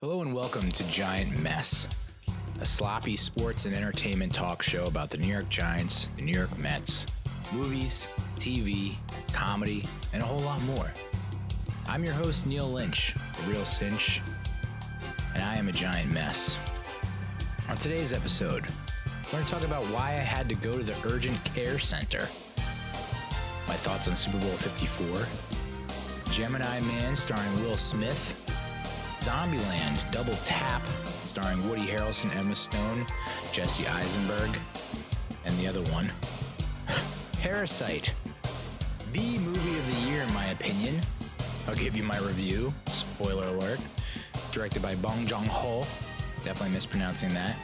Hello and welcome to Giant Mess, a sloppy sports and entertainment talk show about the New York Giants, the New York Mets, movies, TV, comedy, and a whole lot more. I'm your host, Neal Lynch, a real cinch, and I am a giant mess. On today's episode, we're going to talk about why I had to go to the urgent care center, my thoughts on Super Bowl 54, Gemini Man starring Will Smith, Zombieland Double Tap, starring Woody Harrelson, Emma Stone, Jesse Eisenberg, and the other one, Parasite, the movie of the year in my opinion. I'll give you my review, spoiler alert, directed by Bong Joon-ho, definitely mispronouncing that.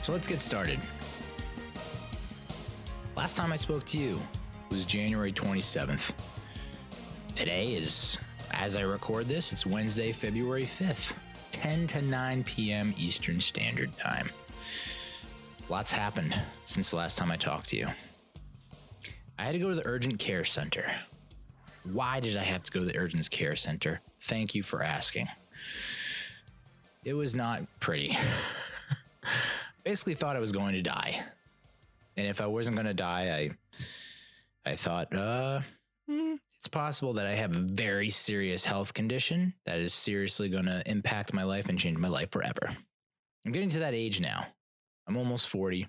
So let's get started. Last time I spoke to you was January 27th. Today is, as I record this, it's Wednesday, February 5th, 10 to 9 p.m. Eastern Standard Time. Lots happened since the last time I talked to you. I had to go to the urgent care center. Why did I have to go to the urgent care center? Thank you for asking. It was not pretty. Basically thought I was going to die. And if I wasn't going to die, I thought, it's possible that I have a very serious health condition that is seriously going to impact my life and change my life forever. I'm getting to that age now. I'm almost 40,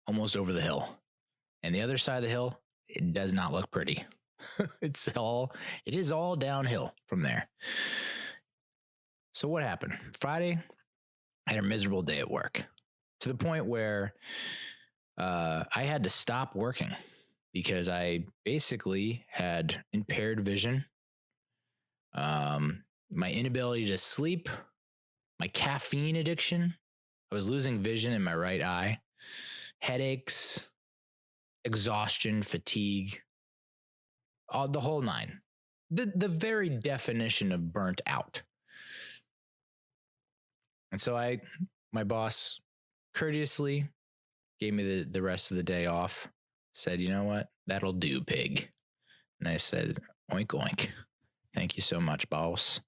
almost over the hill. And the other side of the hill, it does not look pretty. It is all downhill from there. So what happened? Friday, I had a miserable day at work to the point where I had to stop working because I basically had impaired vision, my inability to sleep, my caffeine addiction. I was losing vision in my right eye, headaches, exhaustion, fatigue, the whole nine. The very definition of burnt out. And so my boss courteously gave me the rest of the day off, said, you know what, that'll do, pig. And I said, oink, oink. Thank you so much, boss.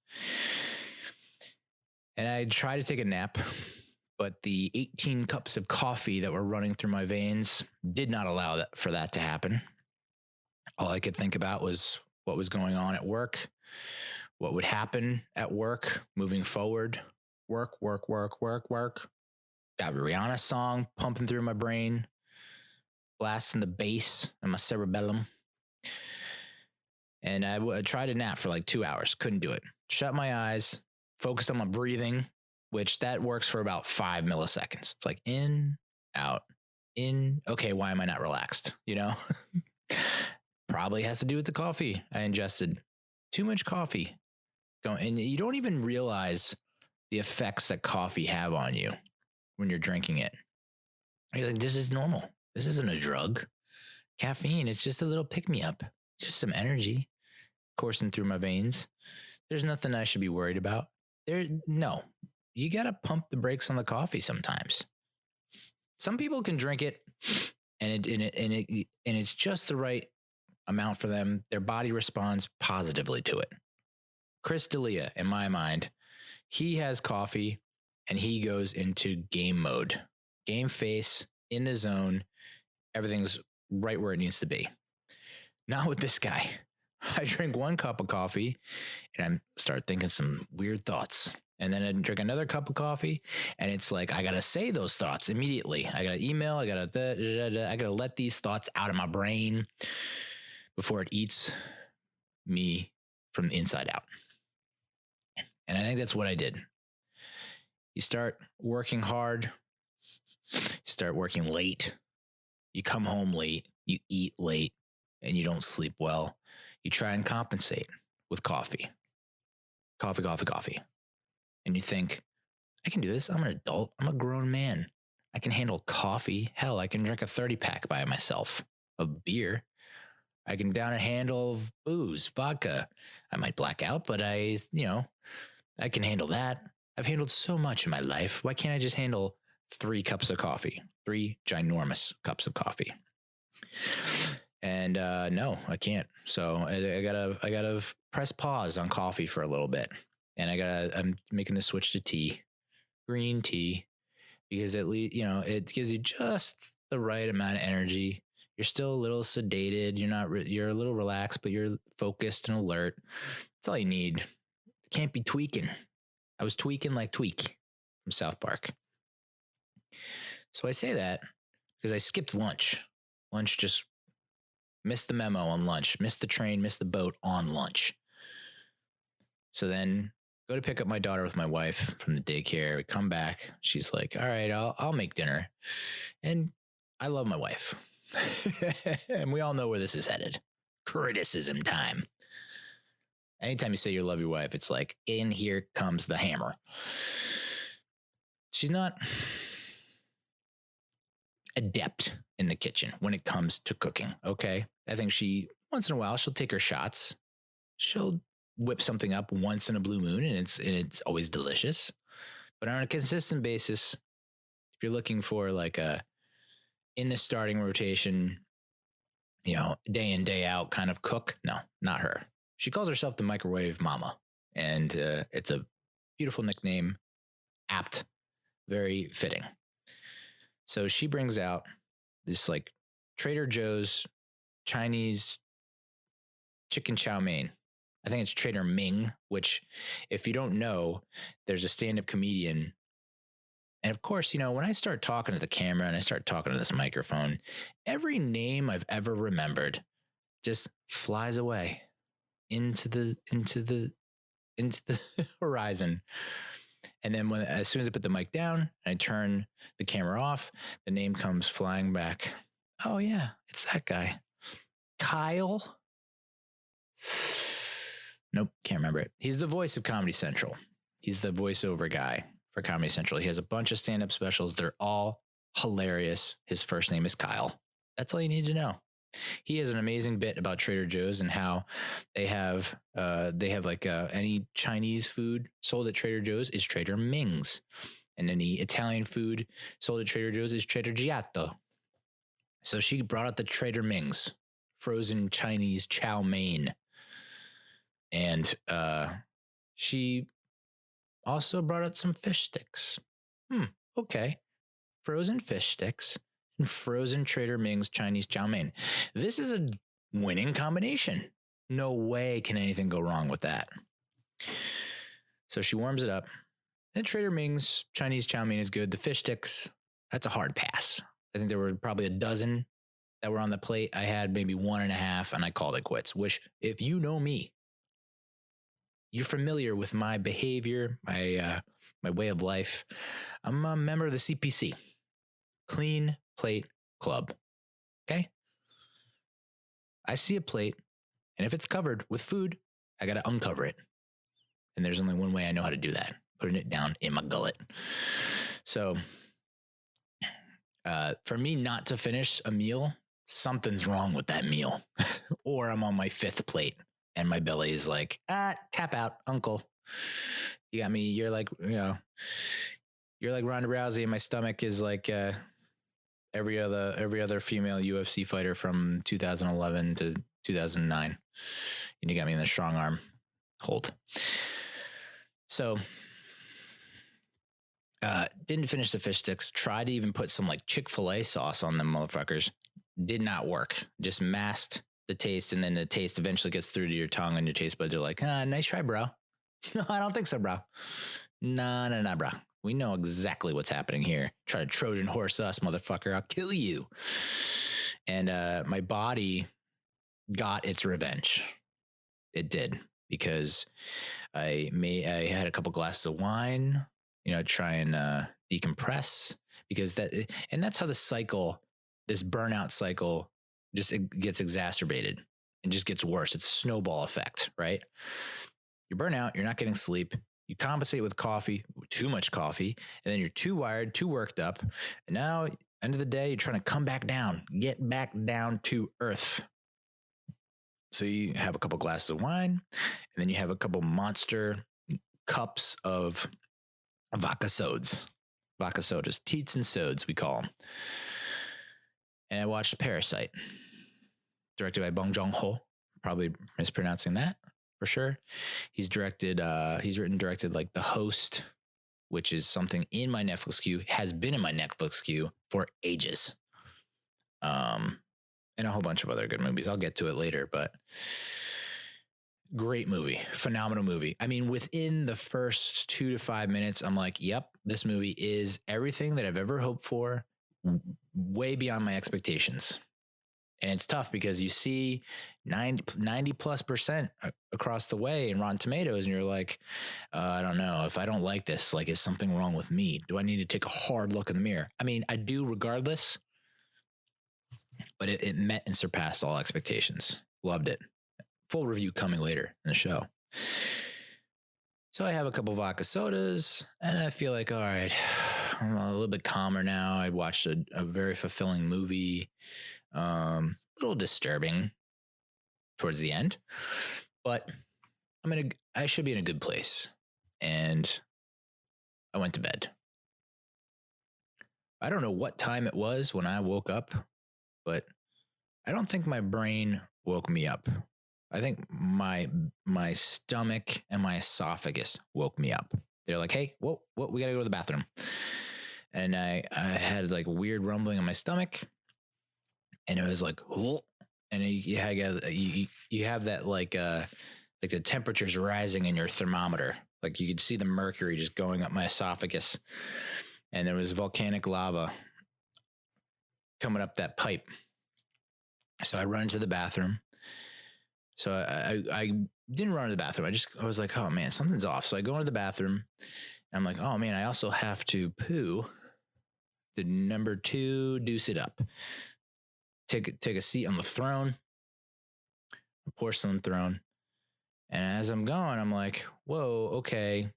And I tried to take a nap, but the 18 cups of coffee that were running through my veins did not allow for that to happen. All I could think about was what was going on at work, what would happen at work moving forward. Work. Got a Rihanna song pumping through my brain, blasting the bass in my cerebellum. And I tried to nap for like 2 hours. Couldn't do it. Shut my eyes, focused on my breathing, which that works for about 5 milliseconds. It's like in, out, in. Okay, why am I not relaxed? You know? Probably has to do with the coffee I ingested. Too much coffee. And you don't even realize the effects that coffee have on you when you're drinking it. You're like, this is normal. This isn't a drug. Caffeine, it's just a little pick-me-up. It's just some energy coursing through my veins. There's nothing I should be worried about. No, you got to pump the brakes on the coffee sometimes. Some people can drink it and it's just the right amount for them. Their body responds positively to it. Chris D'Elia, in my mind, he has coffee and he goes into game mode, game face, in the zone. Everything's right where it needs to be. Not with this guy. I drink one cup of coffee and I start thinking some weird thoughts. And then I drink another cup of coffee and it's like, I got to say those thoughts immediately. I got to email. I got to let these thoughts out of my brain before it eats me from the inside out. And I think that's what I did. You start working hard. You start working late. You come home late. You eat late. And you don't sleep well. You try and compensate with coffee. Coffee. And you think, I can do this. I'm an adult. I'm a grown man. I can handle coffee. Hell, I can drink a 30-pack by myself of beer. I can down a handle of booze, vodka. I might black out, but I can handle that. I've handled so much in my life. Why can't I just handle 3 cups of coffee? 3 ginormous cups of coffee. And no, I can't. So I gotta press pause on coffee for a little bit. And I'm making the switch to tea, green tea, because at least, it gives you just the right amount of energy. You're still a little sedated. You're a little relaxed, but you're focused and alert. That's all you need. Can't be tweaking. I was tweaking like Tweak from South Park. So I say that because I skipped lunch. Lunch, just missed the memo on lunch, missed the train, missed the boat on lunch. So then go to pick up my daughter with my wife from the daycare. We come back. She's like, all right, I'll make dinner. And I love my wife. And we all know where this is headed. Criticism time. Anytime you say you love your wife, it's like, in here comes the hammer. She's not adept in the kitchen when it comes to cooking. Okay. I think once in a while, she'll take her shots. She'll whip something up once in a blue moon, and it's always delicious. But on a consistent basis, if you're looking for like in the starting rotation, day in, day out kind of cook, no, not her. She calls herself the microwave mama, and it's a beautiful nickname, apt, very fitting. So she brings out this like Trader Joe's Chinese chicken chow mein. I think it's Trader Ming, which, if you don't know, there's a stand-up comedian. And of course, when I start talking to the camera and I start talking to this microphone, every name I've ever remembered just flies away into the horizon. And then as soon as I put the mic down and I turn the camera off, the name comes flying back. Oh yeah, it's that guy. Kyle. Nope, can't remember it. He's the voice of Comedy Central. He's the voiceover guy for Comedy Central. He has a bunch of stand-up specials. They're all hilarious. His first name is Kyle. That's all you need to know. He has an amazing bit about Trader Joe's and how they have like any Chinese food sold at Trader Joe's is Trader Ming's, and any Italian food sold at Trader Joe's is Trader Giotto. So she brought out the Trader Ming's frozen Chinese chow mein, and she also brought out some fish sticks. Okay, frozen fish sticks and frozen Trader Ming's Chinese chow mein. This is a winning combination. No way can anything go wrong with that. So she warms it up. And Trader Ming's Chinese chow mein is good. The fish sticks, that's a hard pass. I think there were probably a dozen that were on the plate. I had maybe 1.5 and I called it quits, which, if you know me, you're familiar with my behavior, my way of life. I'm a member of the CPC, Clean Plate Club. Okay? I see a plate, and if it's covered with food, I got to uncover it. And there's only one way I know how to do that, putting it down in my gullet. So for me not to finish a meal, something's wrong with that meal. Or I'm on my 5th plate and my belly is like, tap out, uncle. You got me. You're like, you're like Ronda Rousey, and my stomach is like every other female UFC fighter from 2011 to 2009. And you got me in the strong arm hold. So didn't finish the fish sticks. Tried to even put some like Chick-fil-A sauce on them motherfuckers. Did not work. Just masked the taste, and then the taste eventually gets through to your tongue and your taste buds are like, nice try, bro. No, I don't think so, bro. Nah, bro. We know exactly what's happening here. Try to Trojan horse us, motherfucker. I'll kill you. And my body got its revenge. It did, because I had a couple glasses of wine, try and decompress, because that's how the cycle, this burnout cycle, just it gets exacerbated and just gets worse. It's a snowball effect, right? You're burnt out. You're not getting sleep. You compensate with coffee, too much coffee, and then you're too wired, too worked up. And now, end of the day, you're trying to come back down, get back down to earth. So you have a couple glasses of wine, and then you have a couple monster cups of vodka sodas, teats and sods, we call them. And I watched Parasite, directed by Bong Joon-ho. Probably mispronouncing that. for sure. He's written and directed like The Host, which is something in my Netflix queue, has been in my Netflix queue for ages. And a whole bunch of other good movies. I'll get to it later, but great movie, phenomenal movie. I mean, within the first 2 to 5 minutes, I'm like, yep, this movie is everything that I've ever hoped for, way beyond my expectations. And it's tough because you see 90+% across the way in Rotten Tomatoes, and you're like, I don't know, if I don't like this, like, is something wrong with me? Do I need to take a hard look in the mirror? I mean, I do regardless, but it met and surpassed all expectations. Loved it. Full review coming later in the show. So I have a couple vodka sodas, and I feel like, all right, I'm a little bit calmer now. I watched a very fulfilling movie. A little disturbing towards the end, but I should be in a good place. And I went to bed. I don't know what time it was when I woke up, but I don't think my brain woke me up. I think my stomach and my esophagus woke me up. They're like, hey, whoa, we gotta go to the bathroom. And I had like a weird rumbling in my stomach. And it was like, whoa. And you have that like the temperature's rising in your thermometer. Like you could see the mercury just going up my esophagus. And there was volcanic lava coming up that pipe. So I run into the bathroom. So I didn't run to the bathroom. I was like, oh man, something's off. So I go into the bathroom and I'm like, oh man, I also have to poo the number 2 deuce it up. Take a seat on the throne, a porcelain throne. And as I'm going, I'm like, whoa, okay.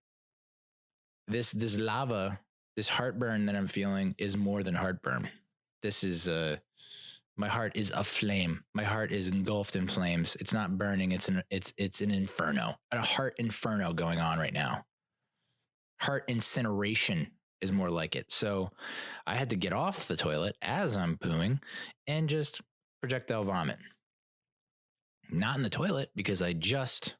This lava, this heartburn that I'm feeling is more than heartburn. This is my heart is aflame. My heart is engulfed in flames. It's not burning. It's an inferno. A heart inferno going on right now. Heart incineration is more like it. So I had to get off the toilet as I'm pooing and just projectile vomit. Not in the toilet because I just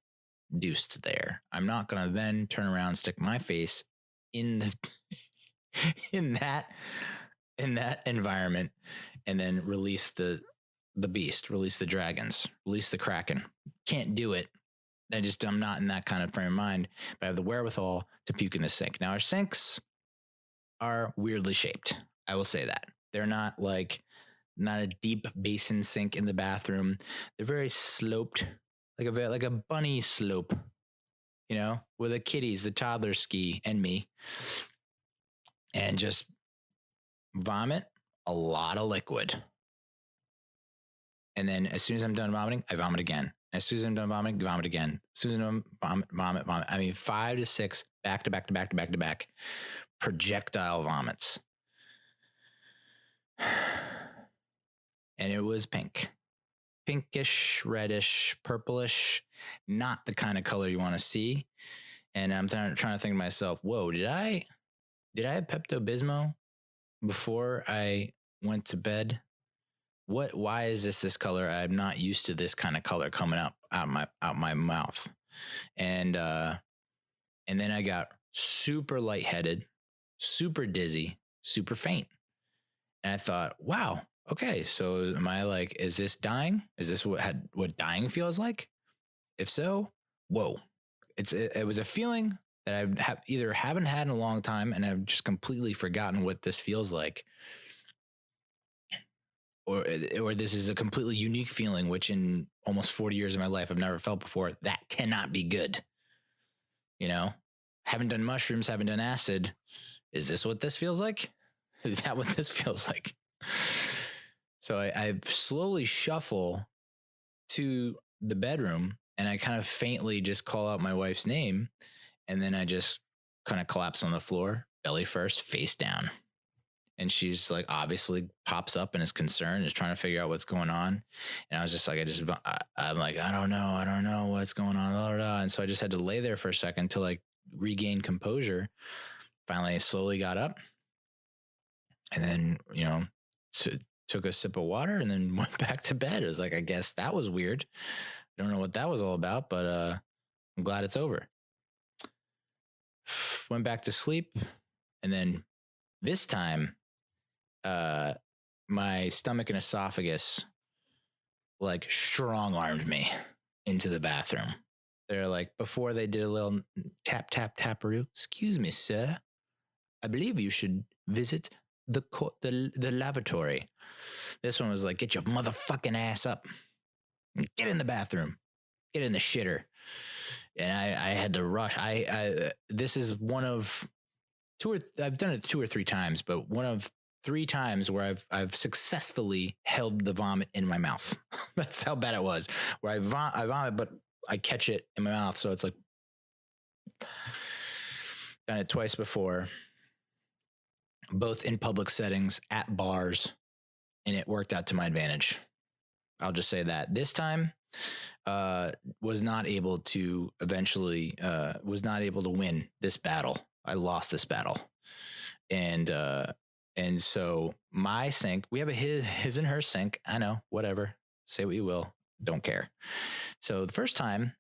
deuced there. I'm not going to then turn around, stick my face in that environment and then release the beast, release the dragons, release the kraken. Can't do it. I'm not in that kind of frame of mind, but I have the wherewithal to puke in the sink. Now our sinks are weirdly shaped. I will say that. They're not a deep basin sink in the bathroom. They're very sloped, like a bunny slope, where the kitties, the toddlers ski and me, and just vomit a lot of liquid. And then as soon as I'm done vomiting, I vomit again. As soon as I'm done vomiting, vomit again. As soon as I'm done vomit. I mean, 5 to 6 back to back projectile vomits. And it was pinkish, reddish, purplish, not the kind of color you want to see. And I'm trying to think to myself, whoa, did I have Pepto-Bismol before I went to bed? Why is this color? I'm not used to this kind of color coming out my mouth. And then I got super lightheaded, super dizzy, super faint. And I thought, wow, okay, so am I like, is this dying? Is this what dying feels like? If so, whoa. It was a feeling that I either haven't had in a long time and I've just completely forgotten what this feels like. Or this is a completely unique feeling, which in almost 40 years of my life, I've never felt before. That cannot be good. Haven't done mushrooms, haven't done acid. Is this what this feels like? Is that what this feels like? So I slowly shuffle to the bedroom and I kind of faintly just call out my wife's name. And then I just kind of collapse on the floor, belly first, face down. And she's like, obviously pops up and is concerned, is trying to figure out what's going on. And I was just like, I'm like, I don't know what's going on. Blah, blah, blah. And so I just had to lay there for a second to like regain composure. Finally, I slowly got up and then, took a sip of water and then went back to bed. It was like, I guess that was weird. I don't know what that was all about, but I'm glad it's over. Went back to sleep. And then this time, my stomach and esophagus like strong armed me into the bathroom. They're like, before they did a little tap, tap, taparoo. Excuse me, sir. I believe you should visit the lavatory. This one was like, get your motherfucking ass up. Get in the bathroom. Get in the shitter. And I had to rush. This is one of I've done it 2 or 3 times, but one of 3 times where I've successfully held the vomit in my mouth. That's how bad it was. Where I vomit, but I catch it in my mouth. So it's like, done it twice before, both in public settings, at bars, and it worked out to my advantage. I'll just say that. This time, was not able to win this battle. I lost this battle. And so my sink, we have a his and her sink. I know, whatever. Say what you will. Don't care. So the first time,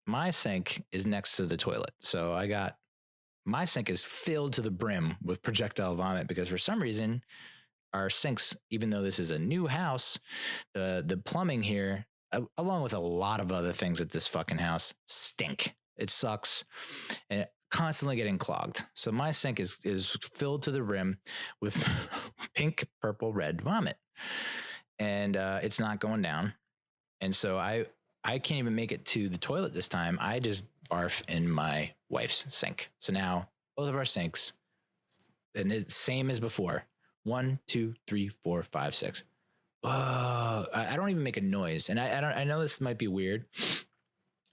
my sink is next to the toilet. So my sink is filled to the brim with projectile vomit because for some reason, our sinks, even though this is a new house, the plumbing here, along with a lot of other things at this fucking house, stink. It sucks. And constantly getting clogged. So my sink is filled to the rim with pink, purple, red vomit. And it's not going down. And so I can't even make it to the toilet this time. I just barf in my wife's sink. So now both of our sinks, and it's same as before. 1, 2, 3, 4, 5, 6. I don't even make a noise. And I know this might be weird.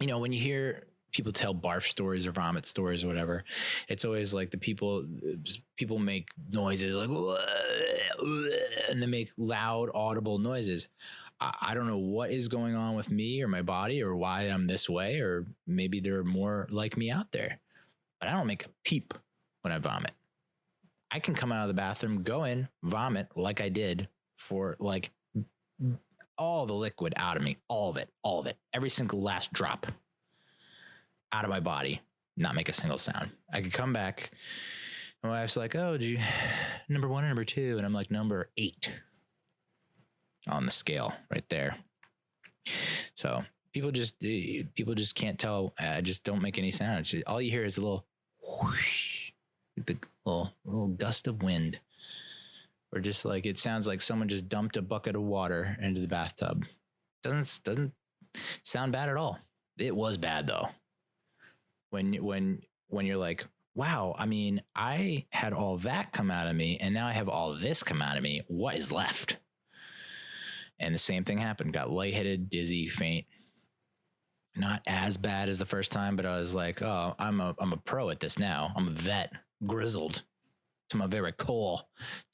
You know, when you hear people tell barf stories or vomit stories or whatever, it's always like the people make noises like, and they make loud audible noises. I don't know what is going on with me or my body or why I'm this way, or maybe there are more like me out there, but I don't make a peep when I vomit. I can come out of the bathroom, go in, vomit like I did for like all the liquid out of me, all of it, every single last drop out of my body, not make a single sound. I could come back. My wife's like, oh, do you number 1 or number 2? And I'm like, number 8 on the scale right there. So people just can't tell. I just don't make any sound. All you hear is a little whoosh, the little gust of wind, or just like, it sounds like someone just dumped a bucket of water into the bathtub. Doesn't sound bad at all. It was bad though. When you're like, wow, I mean, I had all that come out of me and now I have all this come out of me. What is left? And the same thing happened. Got lightheaded, dizzy, faint. Not as bad as the first time, but I was like, oh, I'm a pro at this now. I'm a vet, grizzled to my very core,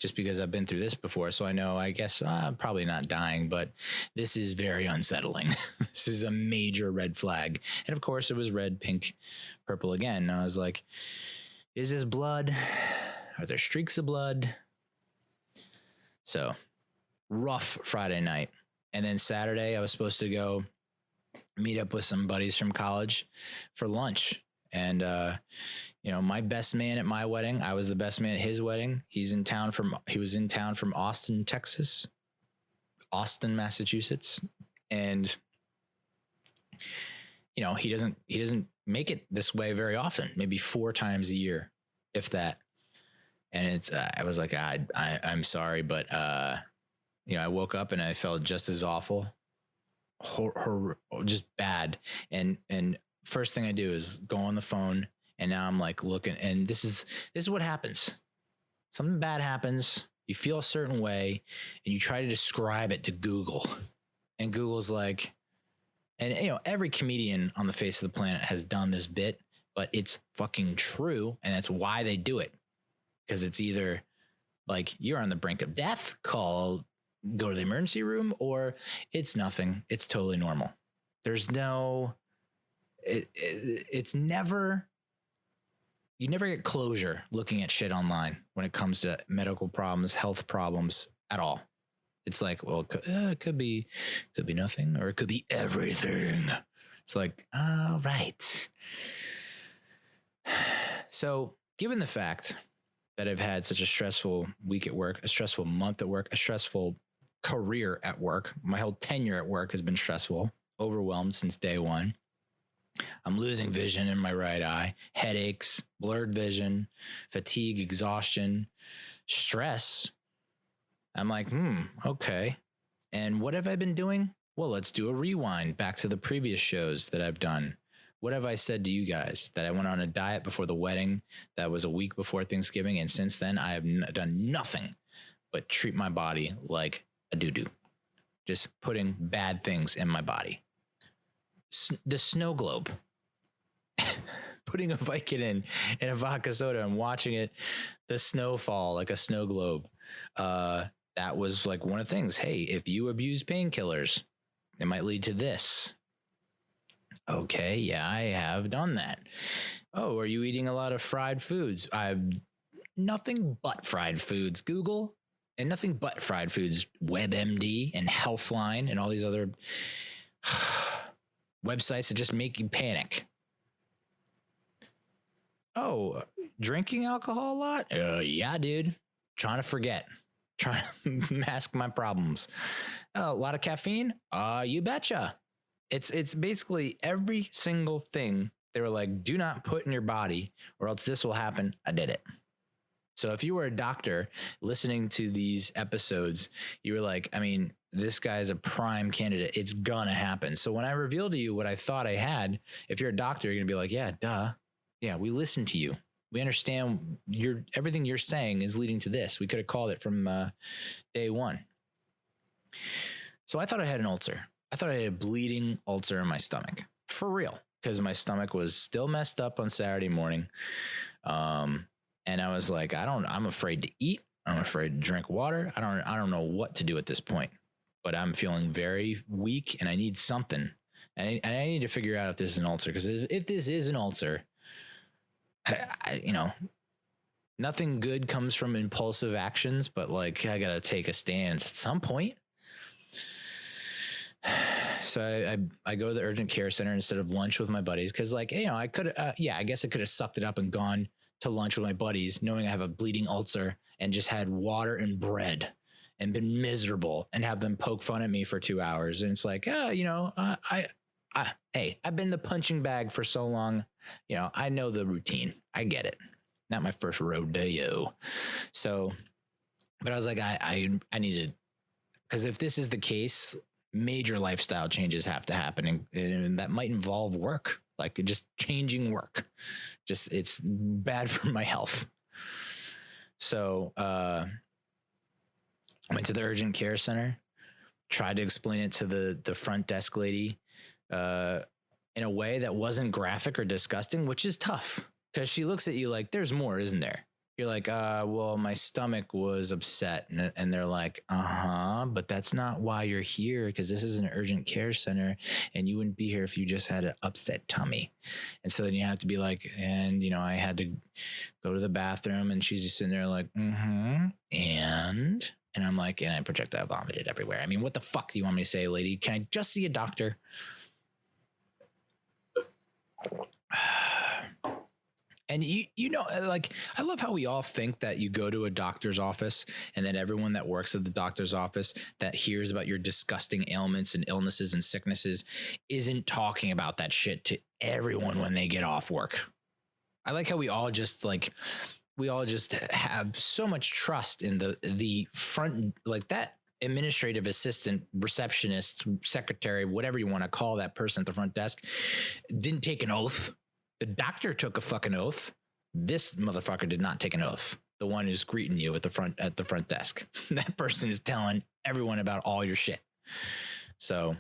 just because I've been through this before. So I know, I guess I'm probably not dying, but this is very unsettling. This is a major red flag. And of course it was red, pink, purple again. And I was like, is this blood? Are there streaks of blood? So rough Friday night. And then Saturday I was supposed to go meet up with some buddies from college for lunch. And, my best man at my wedding, I was the best man at his wedding. He was in town from Austin, Texas, Austin, Massachusetts. And, he doesn't make it this way very often, maybe 4 times a year, if that. And it's, I was like, I'm sorry, but, I woke up and I felt just as awful, just bad. And first thing I do is go on the phone, and now I'm like looking, and this is what happens. Something bad happens. You feel a certain way and you try to describe it to Google, and Google's like, and every comedian on the face of the planet has done this bit, but it's fucking true. And that's why they do it. Cause it's either like you're on the brink of death, go to the emergency room, or it's nothing. It's totally normal. There's no, it's never, you never get closure looking at shit online when it comes to medical problems, health problems at all. It's like, well, it could be nothing, or it could be everything. It's like, all right. So given the fact that I've had such a stressful week at work, a stressful month at work, a stressful career at work, my whole tenure at work has been stressful, overwhelmed since day one. I'm losing vision in my right eye, headaches, blurred vision, fatigue, exhaustion, stress. I'm like, okay. And what have I been doing? Well, let's do a rewind back to the previous shows that I've done. What have I said to you guys? That I went on a diet before the wedding. That was a week before Thanksgiving. And since then, I have done nothing but treat my body like a doo-doo. Just putting bad things in my body. The snow globe. Putting a Vicodin in a vodka soda and watching it, the snow fall like a snow globe. That was like one of the things. Hey, if you abuse painkillers, it might lead to this. Okay, yeah, I have done that. Oh, are you eating a lot of fried foods? I've nothing but fried foods. Google, and nothing but fried foods. WebMD and Healthline and all these other websites that just make you panic. Oh, drinking alcohol a lot? Yeah, dude. Trying to forget. Trying to mask my problems. A lot of caffeine? You betcha. It's basically every single thing they were like, do not put in your body or else this will happen. I did it. So if you were a doctor listening to these episodes, you were like, I mean, this guy is a prime candidate. It's gonna happen. So when I reveal to you what I thought I had, if you're a doctor, you're gonna be like, yeah, duh. Yeah, we listen to you. We understand everything you're saying is leading to this. We could have called it from day one. So I thought I had an ulcer. I thought I had a bleeding ulcer in my stomach. For real. Because my stomach was still messed up on Saturday morning. And I was like, I'm afraid to eat. I'm afraid to drink water. I don't know what to do at this point. But I'm feeling very weak and I need something. And I need to figure out if this is an ulcer. Because if this is an ulcer, nothing good comes from impulsive actions, but like I gotta take a stance at some point. So I go to the urgent care center instead of lunch with my buddies because I could I guess I could have sucked it up and gone to lunch with my buddies knowing I have a bleeding ulcer and just had water and bread and been miserable and have them poke fun at me for 2 hours. And it's like, hey, I've been the punching bag for so long. I know the routine. I get it. Not my first rodeo. So, but I was like, I needed, because if this is the case, major lifestyle changes have to happen. And that might involve work, like just changing work. Just, it's bad for my health. So, I went to the urgent care center, tried to explain it to the front desk lady, in a way that wasn't graphic or disgusting, which is tough because she looks at you like there's more, isn't there? You're like, well, my stomach was upset. And they're like, but that's not why you're here because this is an urgent care center and you wouldn't be here if you just had an upset tummy. And so then you have to be like, and, I had to go to the bathroom and she's just sitting there like, and I'm like, and I projectile vomited everywhere. I mean, what the fuck do you want me to say, lady? Can I just see a doctor? And I love how we all think that you go to a doctor's office and then everyone that works at the doctor's office that hears about your disgusting ailments and illnesses and sicknesses isn't talking about that shit to everyone when they get off work. I like how we all just have so much trust in the front, like that administrative assistant, receptionist, secretary, whatever you want to call that person at the front desk, didn't take an oath. The doctor took a fucking oath. This motherfucker did not take an oath. The one who's greeting you at the front desk. That person is telling everyone about all your shit. So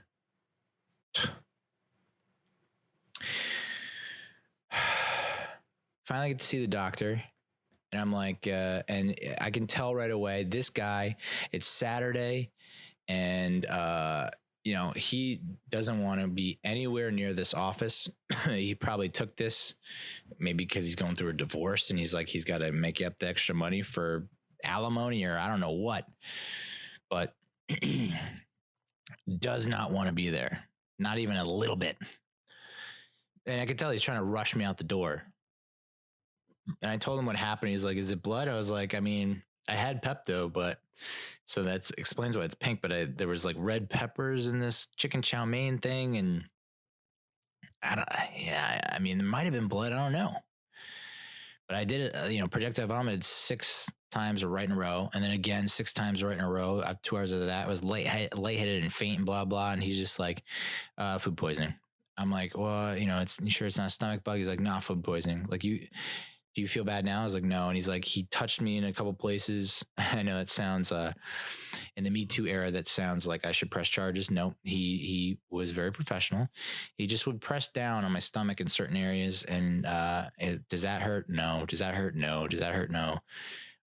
finally get to see the doctor. And I'm like, and I can tell right away, this guy, it's Saturday and, he doesn't want to be anywhere near this office. He probably took this maybe because he's going through a divorce and he's like, he's got to make up the extra money for alimony or I don't know what, but does not want to be there. Not even a little bit. And I could tell he's trying to rush me out the door. And I told him what happened. He's like, is it blood? I was like, I mean, I had Pepto, but so that explains why it's pink. But there was like red peppers in this chicken chow mein thing. And I mean, there might have been blood. I don't know. But I did it, projectile vomited 6 times right in a row. And then again, 6 times right in a row. 2 hours of that, I was lightheaded and faint and blah, blah. And he's just like, food poisoning. I'm like, well, you sure it's not a stomach bug? He's like, nah, food poisoning. Like, do you feel bad now? I was like, no. And he's like, he touched me in a couple places. I know it sounds, in the Me Too era, that sounds like I should press charges. No, he was very professional. He just would press down on my stomach in certain areas. And does that hurt? No. Does that hurt? No. Does that hurt? No.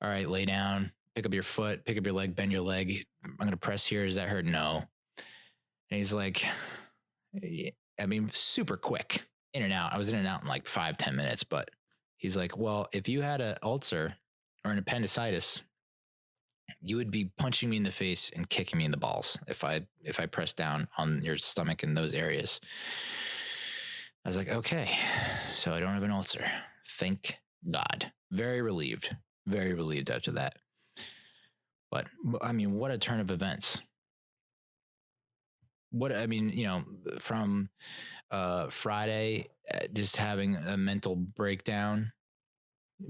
All right, lay down, pick up your foot, pick up your leg, bend your leg. I'm going to press here. Does that hurt? No. And he's like, I mean, super quick, in and out. I was in and out in like 5-10 minutes, but he's like, well, if you had an ulcer or an appendicitis, you would be punching me in the face and kicking me in the balls if I pressed down on your stomach in those areas. I was like, okay, so I don't have an ulcer. Thank God. Very relieved after that. But I mean, what a turn of events. From Friday, just having a mental breakdown,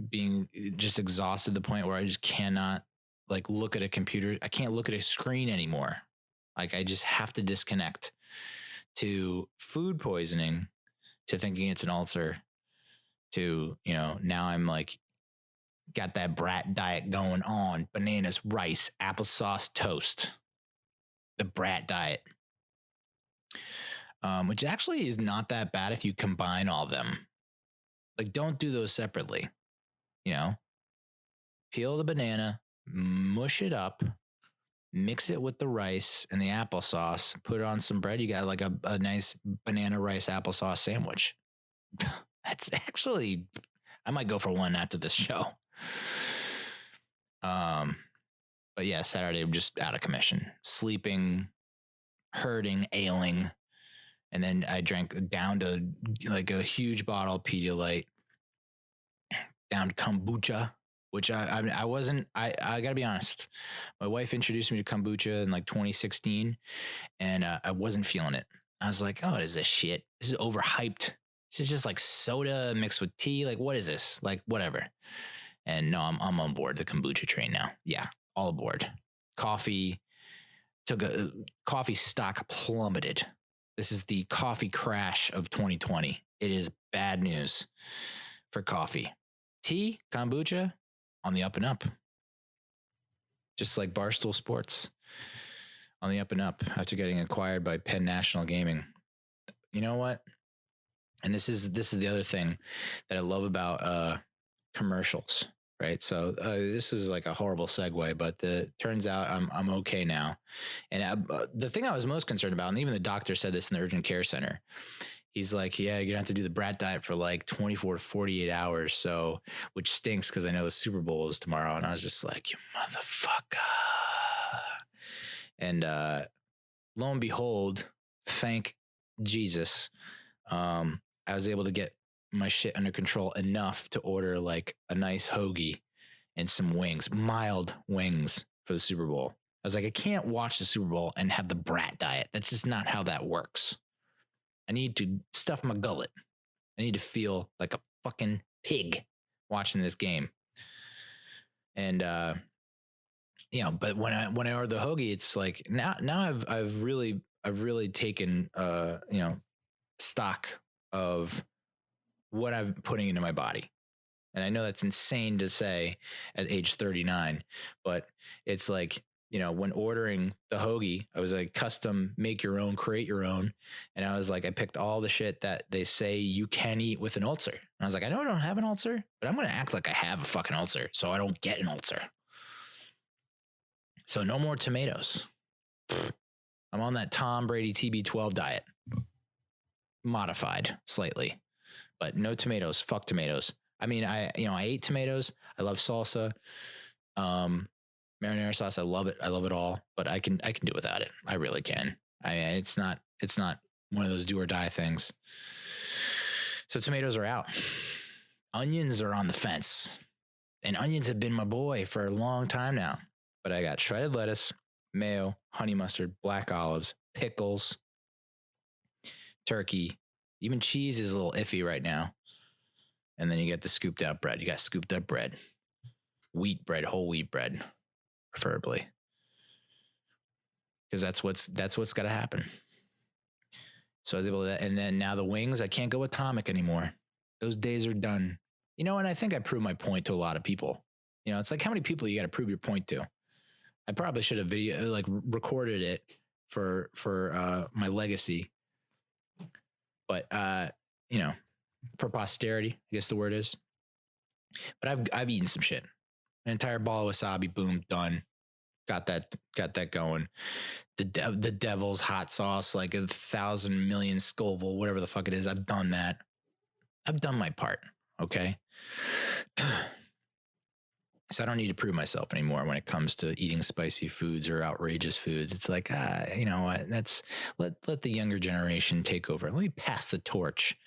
being just exhausted to the point where I just cannot like look at a computer. I can't look at a screen anymore. Like, I just have to disconnect, to food poisoning, to thinking it's an ulcer, to, now I'm like, got that brat diet going on. Bananas, rice, applesauce, toast. The brat diet. Which actually is not that bad if you combine all of them. Like, don't do those separately. Peel the banana, mush it up, mix it with the rice and the applesauce, put it on some bread. You got like a nice banana rice applesauce sandwich. That's actually, I might go for one after this show. But yeah, Saturday I'm just out of commission, sleeping, hurting, ailing. And then I drank down to like a huge bottle of Pedialyte, down to kombucha, which I wasn't, I gotta be honest. My wife introduced me to kombucha in like 2016 and I wasn't feeling it. I was like, oh, what is this shit? This is overhyped. This is just like soda mixed with tea. Like, what is this? Like, whatever. And no, I'm on board the kombucha train now. Yeah, all aboard. Coffee stock plummeted. This is the coffee crash of 2020. It is bad news for coffee. Tea, kombucha, on the up and up. Just like Barstool Sports, on the up and up after getting acquired by Penn National Gaming. You know what? And this is the other thing that I love about commercials, right? So this is like a horrible segue, but turns out I'm okay now. And the thing I was most concerned about, and even the doctor said this in the urgent care center, he's like, yeah, you're gonna have to do the brat diet for like 24 to 48 hours. So, which stinks because I know the Super Bowl is tomorrow. And I was just like, you motherfucker. And lo and behold, thank Jesus, I was able to get my shit under control enough to order like a nice hoagie and some wings, mild wings for the Super Bowl. I was like, I can't watch the Super Bowl and have the brat diet. That's just not how that works. I need to stuff my gullet. I need to feel like a fucking pig watching this game. And but when I order the hoagie, it's like now I've really taken stock of what I'm putting into my body. And I know that's insane to say at age 39, but it's like, when ordering the hoagie, I was like, custom, make your own, create your own. And I was like, I picked all the shit that they say you can eat with an ulcer. And I was like, I know I don't have an ulcer, but I'm going to act like I have a fucking ulcer so I don't get an ulcer. So no more tomatoes. I'm on that Tom Brady TB12 diet. Modified slightly, but no tomatoes. Fuck tomatoes. I mean, I ate tomatoes. I love salsa. Marinara sauce. I love it. I love it all, but I can do without it. I really can. It's not one of those do or die things. So tomatoes are out. Onions are on the fence. And onions have been my boy for a long time now. But I got shredded lettuce, mayo, honey mustard, black olives, pickles, turkey. Even cheese is a little iffy right now. And then you get the scooped out bread. You got scooped up bread. Wheat bread, whole wheat bread, preferably. Because that's what's got to happen. So I was able to, and then now the wings, I can't go atomic anymore. Those days are done. You know, and I think I proved my point to a lot of people. You know, it's like how many people you got to prove your point to. I probably should have recorded it for my legacy. But you know, for posterity, I guess the word is. But I've eaten some shit. An entire ball of wasabi, boom, done. Got that going. The devil's hot sauce, like 1,000 million Scoville, whatever the fuck it is. I've done that. I've done my part. Okay. So I don't need to prove myself anymore when it comes to eating spicy foods or outrageous foods. It's like, you know what? That's let the younger generation take over. Let me pass the torch.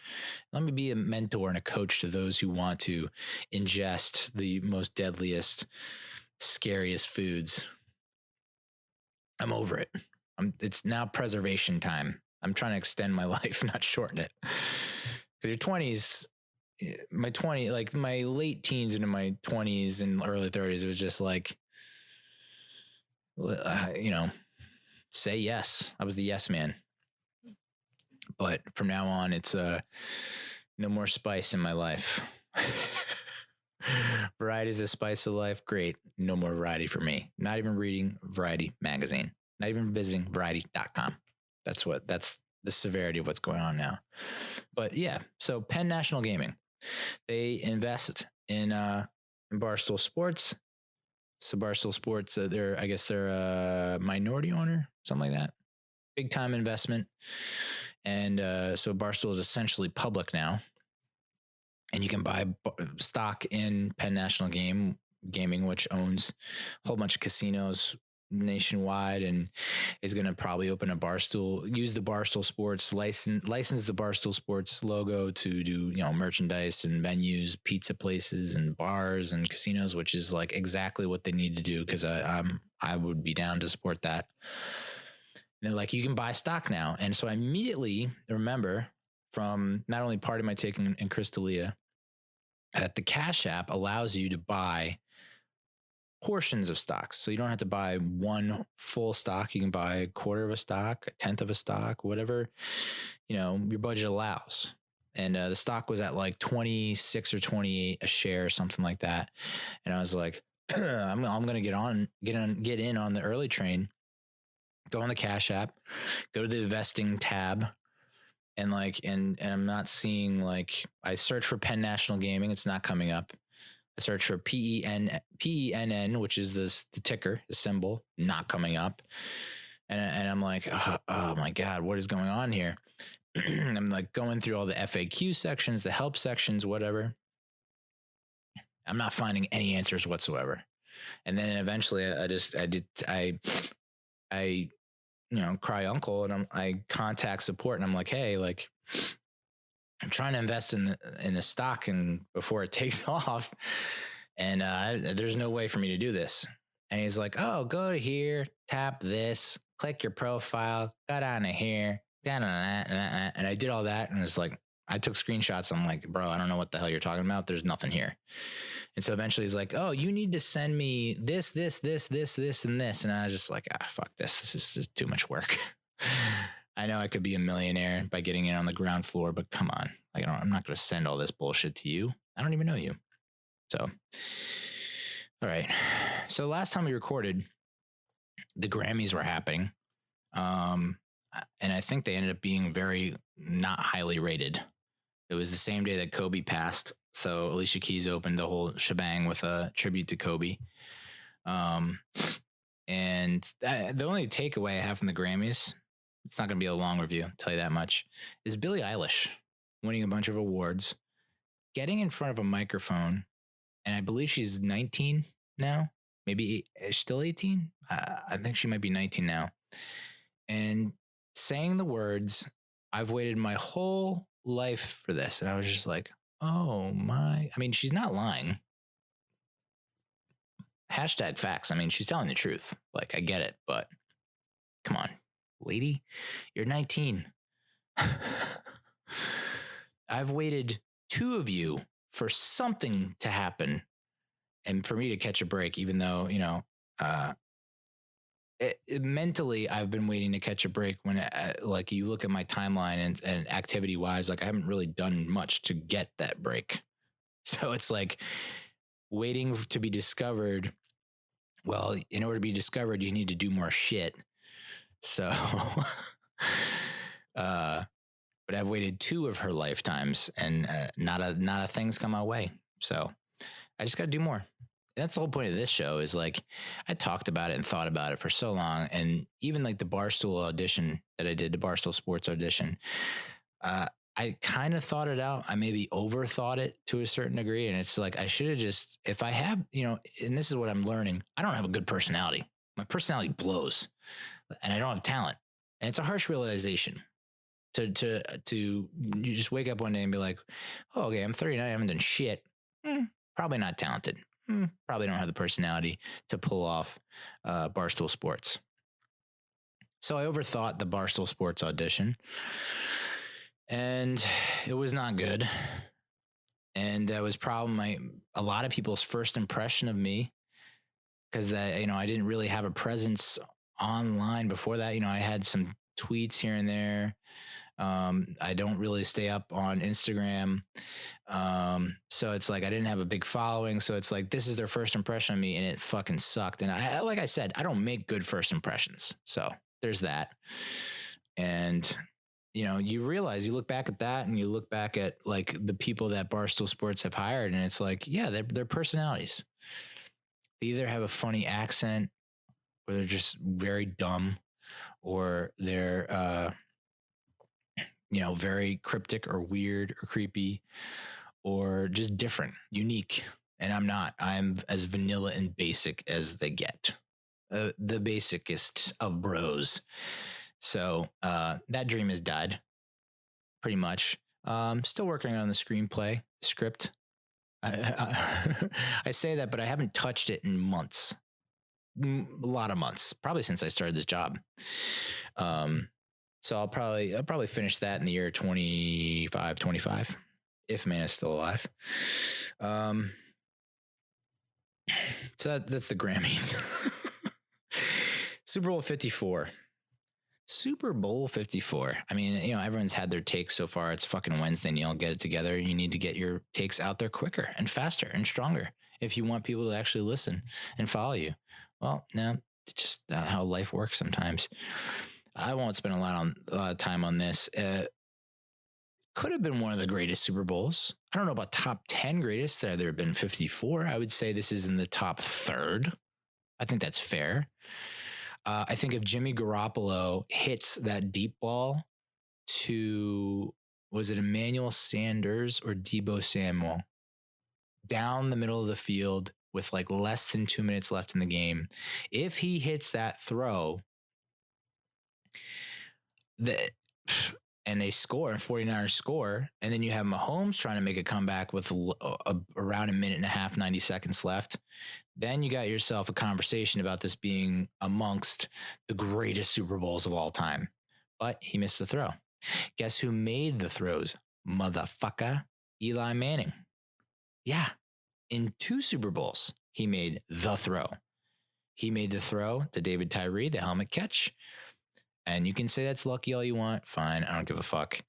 Let me be a mentor and a coach to those who want to ingest the most deadliest, scariest foods. I'm over it. It's now preservation time. I'm trying to extend my life, not shorten it. Because your 20s, my late teens into my 20s and early 30s, it was just like, you know, say yes. I was the yes man. But from now on, it's no more spice in my life. Variety is the spice of life. Great. No more variety for me. Not even reading Variety magazine. Not even visiting variety.com. That's the severity of what's going on now. But yeah, so Penn National Gaming, they invest in Barstool Sports. So Barstool Sports, they're a minority owner, something like that. Big time investment. And so Barstool is essentially public now. And you can buy stock in Penn National Gaming, which owns a whole bunch of casinos nationwide and is going to probably open a use the Barstool Sports license the Barstool Sports logo to do, you know, merchandise and venues, pizza places and bars and casinos, which is like exactly what they need to do. Cause I would be down to support that. And they're like, you can buy stock now. And so I immediately remember from not only part of my take in Crystalia, that the Cash App allows you to buy portions of stocks. So you don't have to buy one full stock. You can buy a quarter of a stock, a tenth of a stock, whatever, you know, your budget allows. And the stock was at like 26 or 28 a share or something like that. And I was like, I'm going to get in on the early train, go on the Cash App, go to the investing tab. And I'm not seeing, like, I search for Penn National Gaming. It's not coming up. I search for PENN, which is the ticker, the symbol, not coming up. And I'm like, oh my God, what is going on here? I'm like going through all the FAQ sections, the help sections, whatever. I'm not finding any answers whatsoever. And then eventually I you know, cry uncle, and I contact support, and I'm like, hey, like, I'm trying to invest in the stock and before it takes off, and there's no way for me to do this. And he's like, oh, go to here, tap this, click your profile, go down to here, and I did all that, and it's like, I took screenshots. I'm like, bro, I don't know what the hell you're talking about. There's nothing here. And so eventually he's like, oh, you need to send me this, and this. And I was just like, fuck this. This is just too much work. I know I could be a millionaire by getting in on the ground floor, but come on. Like, I'm not going to send all this bullshit to you. I don't even know you. So, all right. So last time we recorded, the Grammys were happening. And I think they ended up being very not highly rated. It was the same day that Kobe passed. So Alicia Keys opened the whole shebang with a tribute to Kobe. And the only takeaway I have from the Grammys, it's not going to be a long review, I'll tell you that much, is Billie Eilish winning a bunch of awards, getting in front of a microphone, and I believe she's 19 now, maybe still 18. I think she might be 19 now. And saying the words, I've waited my whole life for this. And I was just like, oh my, I mean, she's not lying. Hashtag facts. I mean, she's telling the truth. Like, I get it, but come on, lady, you're 19. I've waited 2 of you for something to happen and for me to catch a break, even though, mentally I've been waiting to catch a break when like you look at my timeline and activity wise, like I haven't really done much to get that break. So it's like waiting to be discovered. Well, in order to be discovered, you need to do more shit. So, but I've waited 2 of her lifetimes and not a thing's come my way. So I just got to do more. And that's the whole point of this show is like, I talked about it and thought about it for so long. And even like the Barstool audition that I did, the Barstool Sports audition, I kind of thought it out. I maybe overthought it to a certain degree. And it's like, I should have just, if I have, and this is what I'm learning, I don't have a good personality. My personality blows and I don't have talent. And it's a harsh realization to you just wake up one day and be like, oh, okay, I'm 39. I haven't done shit. Probably not talented. Probably don't have the personality to pull off Barstool Sports. So I overthought the Barstool Sports audition. And it was not good. And that was probably a lot of people's first impression of me because I didn't really have a presence online before that. I had some tweets here and there. I don't really stay up on Instagram. So it's like I didn't have a big following. So it's like this is their first impression of me and it fucking sucked. And I like I said, I don't make good first impressions. So there's that. And you realize, you look back at that and you look back at like the people that Barstool Sports have hired and it's like, yeah, they're personalities. They either have a funny accent or they're just very dumb or they're, very cryptic or weird or creepy or just different, unique. And I'm not. I'm as vanilla and basic as they get. The basicest of bros. So that dream has died pretty much. Still working on the screenplay script. I say that, but I haven't touched it in months. A lot of months, probably since I started this job. So I'll probably finish that in the year 25, if man is still alive. So that's the Grammys. Super Bowl 54. Super Bowl 54. I mean, everyone's had their takes so far. It's fucking Wednesday and you all get it together. You need to get your takes out there quicker and faster and stronger if you want people to actually listen and follow you. Well, no, it's just not how life works sometimes. I won't spend a lot of time on this. Could have been one of the greatest Super Bowls. I don't know about top 10 greatest. There have been 54. I would say this is in the top third. I think that's fair. I think if Jimmy Garappolo hits that deep ball to, was it Emmanuel Sanders or Deebo Samuel, down the middle of the field with like less than 2 minutes left in the game, if he hits that throw, and they score, and 49ers score, and then you have Mahomes trying to make a comeback with around a minute and a half, 90 seconds left, then you got yourself a conversation about this being amongst the greatest Super Bowls of all time. But he missed the throw. Guess who made the throws? Motherfucker, Eli Manning. Yeah, in 2 Super Bowls, he made the throw. He made the throw to David Tyree, the helmet catch. And you can say that's lucky all you want. Fine, I don't give a fuck.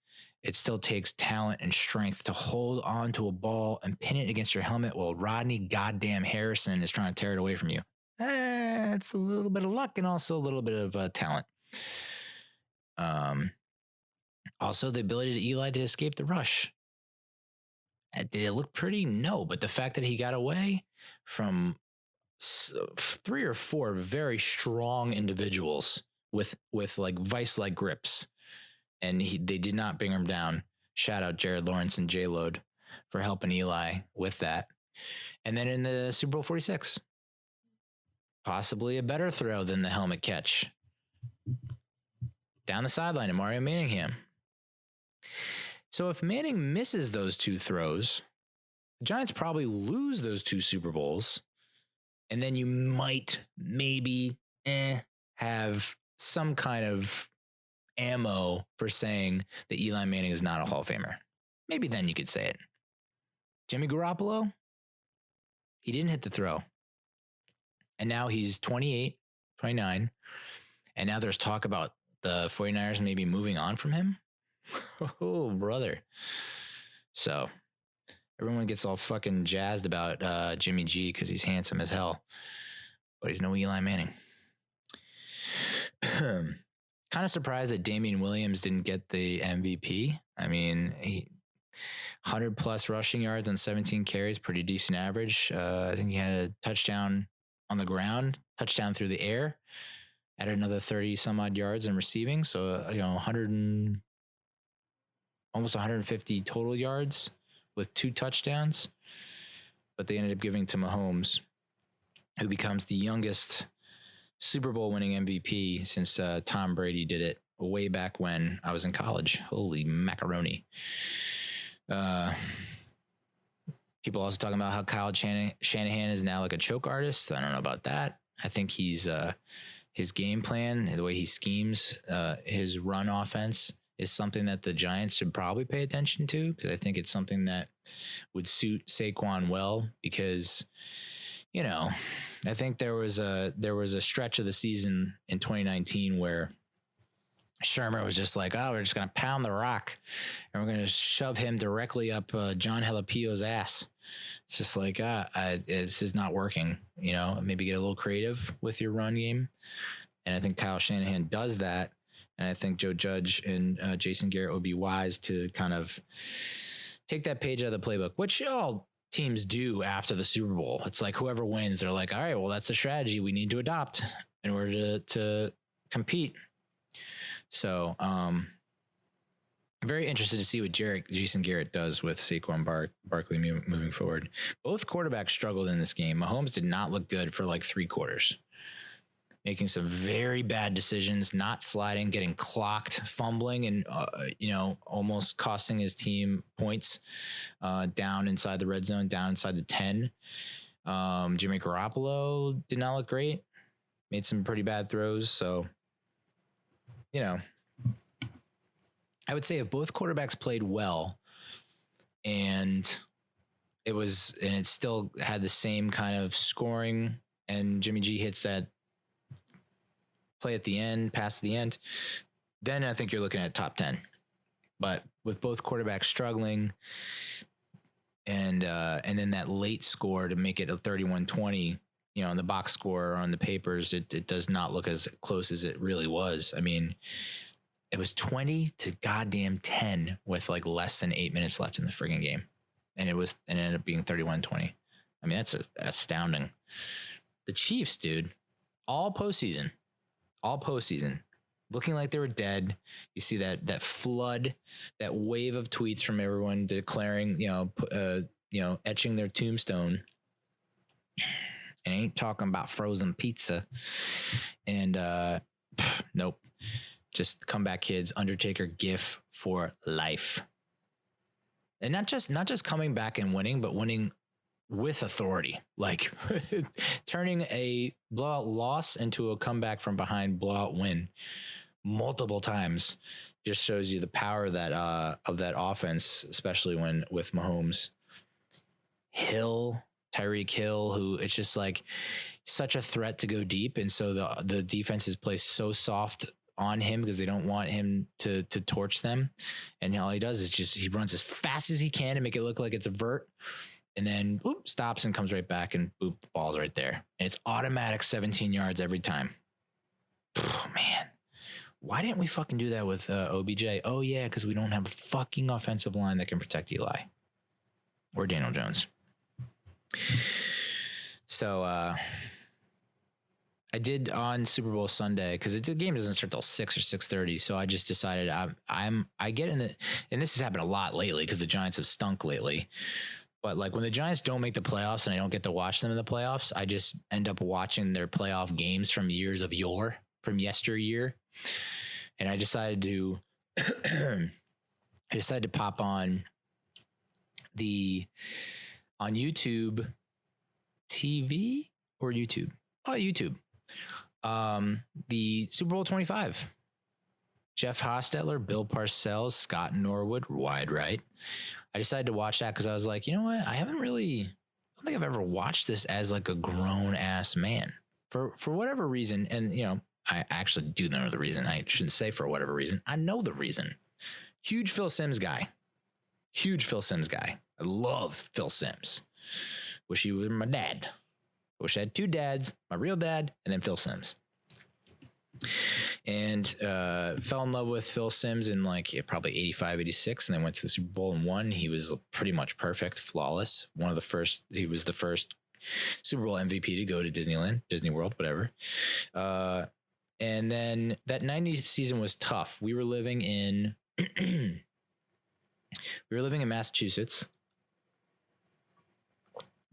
It still takes talent and strength to hold on to a ball and pin it against your helmet while Rodney goddamn Harrison is trying to tear it away from you. It's a little bit of luck and also a little bit of talent. Also, the ability to Eli to escape the rush. Did it look pretty? No, but the fact that he got away from 3 or 4 very strong individuals with like vice-like grips, and they did not bring him down. Shout out Jared Lawrence and J-Load for helping Eli with that. And then in the Super Bowl 46, possibly a better throw than the helmet catch down the sideline to Mario Manningham. So if Manning misses those 2 throws, the Giants probably lose those 2 Super Bowls. And then you might maybe have some kind of ammo for saying that Eli Manning is not a Hall of Famer. Maybe then you could say it. Jimmy Garappolo, he didn't hit the throw. And now he's 28, 29. And now there's talk about the 49ers maybe moving on from him. Oh, brother. So everyone gets all fucking jazzed about Jimmy G because he's handsome as hell. But he's no Eli Manning. Kind of surprised that Damian Williams didn't get the MVP. I mean, 100 plus rushing yards on 17 carries, pretty decent average. I think he had a touchdown on the ground, touchdown through the air, added another 30 some odd yards in receiving. So, almost 150 total yards with 2 touchdowns. But they ended up giving to Mahomes, who becomes the youngest Super Bowl winning MVP since Tom Brady did it way back when I was in college. Holy macaroni. People also talking about how Kyle Shanahan is now like a choke artist. I don't know about that. I think he's his game plan, the way he schemes his run offense is something that the Giants should probably pay attention to, because I think it's something that would suit Saquon well, because I think there was a stretch of the season in 2019 where Shermer was just like, oh, we're just going to pound the rock and we're going to shove him directly up John Jalapeno's ass. It's just like, this is not working, maybe get a little creative with your run game. And I think Kyle Shanahan does that. And I think Joe Judge and Jason Garrett would be wise to kind of take that page out of the playbook, which all teams do after the Super Bowl. It's like whoever wins, they're like, all right, well, that's the strategy we need to adopt in order to compete. So very interested to see what Jason Garrett does with Saquon Barkley moving forward. Both quarterbacks struggled in this game. Mahomes did not look good for like 3 quarters. Making some very bad decisions, not sliding, getting clocked, fumbling, and almost costing his team points down inside the red zone, down inside the 10. Jimmy Garappolo did not look great. Made some pretty bad throws. So, I would say if both quarterbacks played well, and it still had the same kind of scoring, and Jimmy G hits that play at the end, pass at the end, then I think you're looking at top 10. But with both quarterbacks struggling, and then that late score to make it a 31-20, on the box score or on the papers, it does not look as close as it really was. I mean, it was 20 to goddamn 10 with like less than 8 minutes left in the friggin' game. And it ended up being 31-20. I mean, that's astounding. The Chiefs, dude, all postseason, looking like they were dead. You see that flood, that wave of tweets from everyone declaring, etching their tombstone. And ain't talking about frozen pizza. And nope. Just comeback kids, Undertaker gif for life. And not just coming back and winning, but winning with authority, like turning a blowout loss into a comeback from behind blowout win multiple times. Just shows you the power of that offense, especially when with Mahomes. Tyreek Hill, who it's just like such a threat to go deep, and so the defenses play so soft on him because they don't want him to torch them, and all he does is he runs as fast as he can and make it look like it's a vert. And then stops and comes right back, and the ball's right there. And it's automatic 17 yards every time. Oh, man. Why didn't we fucking do that with OBJ? Oh, yeah, because we don't have a fucking offensive line that can protect Eli. Or Daniel Jones. So I did on Super Bowl Sunday, because the game doesn't start till 6 or 6:30. So I just decided I get in it. And this has happened a lot lately because the Giants have stunk lately. But like when the Giants don't make the playoffs and I don't get to watch them in the playoffs, I just end up watching their playoff games from years of yore, from yesteryear. And I decided to I decided to pop on YouTube TV or YouTube. Oh, YouTube. The Super Bowl 25. Jeff Hostetler, Bill Parcells, Scott Norwood, wide right. I decided to watch that because I was like, you know what? I don't think I've ever watched this as like a grown ass man for whatever reason. And, I actually do know the reason. I shouldn't say for whatever reason. I know the reason. Huge Phil Simms guy. I love Phil Simms. Wish he was my dad. Wish I had two dads, my real dad, and then Phil Simms. And fell in love with Phil Simms in probably 85, 86, and then went to the Super Bowl and won. He was pretty much perfect, flawless. He was the first Super Bowl MVP to go to Disneyland, Disney World, whatever. And then that 90 season was tough. We were living in Massachusetts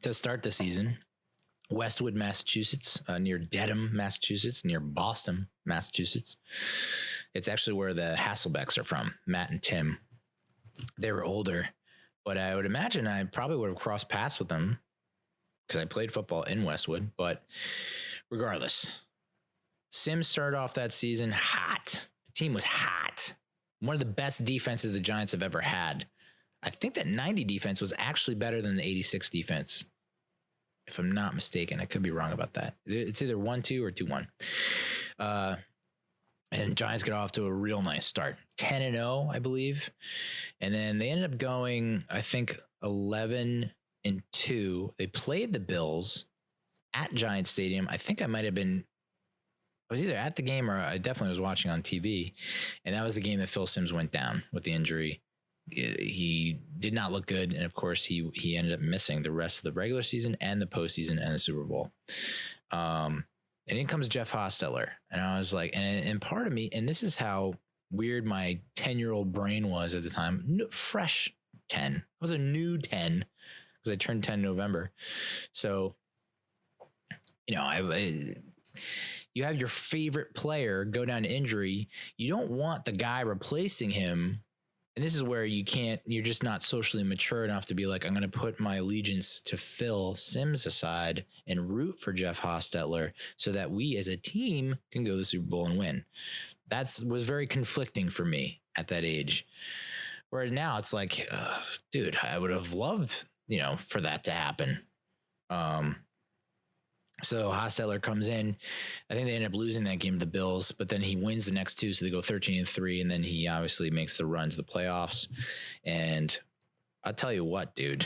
to start the season. Westwood, Massachusetts, near Dedham, Massachusetts, near Boston, Massachusetts. It's actually where the Hasselbecks are from, Matt and Tim. They were older, but I would imagine I probably would have crossed paths with them because I played football in Westwood. But regardless, Simms started off that season hot. The team was hot. One of the best defenses the Giants have ever had. I think that 90 defense was actually better than the 86 defense. If I'm not mistaken, I could be wrong about that. It's either 1-2 or 2-1. And Giants get off to a real nice start. 10-0, I believe. And then they ended up going, I think, 11-2. They played the Bills at Giants Stadium. I think I was either at the game or I definitely was watching on TV. And that was the game that Phil Simms went down with the injury. He did not look good, and of course he ended up missing the rest of the regular season and the postseason and the Super Bowl. And in comes Jeff Hostetler, and I was like, and part of me, and this is how weird my 10-year-old brain was at the time, fresh 10. I was a new 10 because I turned 10 in November. So, you have your favorite player go down to injury. You don't want the guy replacing him. And this is where you're just not socially mature enough to be like, I'm going to put my allegiance to Phil Simms aside and root for Jeff Hostetler so that we as a team can go to the Super Bowl and win. That was very conflicting for me at that age. Where now it's like, dude, I would have loved, for that to happen. So Hostetler comes in. I think they end up losing that game to the Bills, but then he wins the next two, so they go 13-3, and then he obviously makes the run to the playoffs. And I'll tell you what, dude.